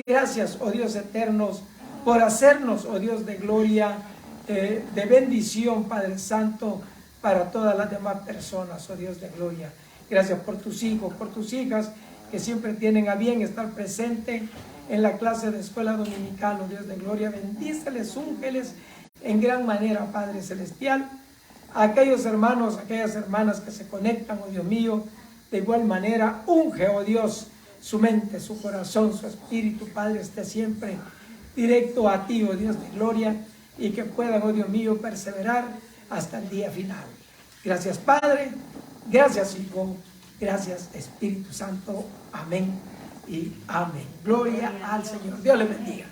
S1: Gracias, oh Dios eternos, por hacernos, oh Dios de gloria, de bendición, Padre Santo, para todas las demás personas, oh Dios de gloria. Gracias por tus hijos, por tus hijas, que siempre tienen a bien estar presente en la clase de escuela dominical, oh Dios de gloria. Bendíceles, úngeles en gran manera, Padre Celestial. A aquellos hermanos, aquellas hermanas que se conectan, oh Dios mío, de igual manera, unge, oh Dios, su mente, su corazón, su espíritu, Padre, esté siempre directo a ti, oh Dios de gloria, y que puedan, oh Dios mío, perseverar hasta el día final. Gracias, Padre, gracias, Hijo, gracias, Espíritu Santo. Amén y amén. Gloria al Señor. Dios le bendiga.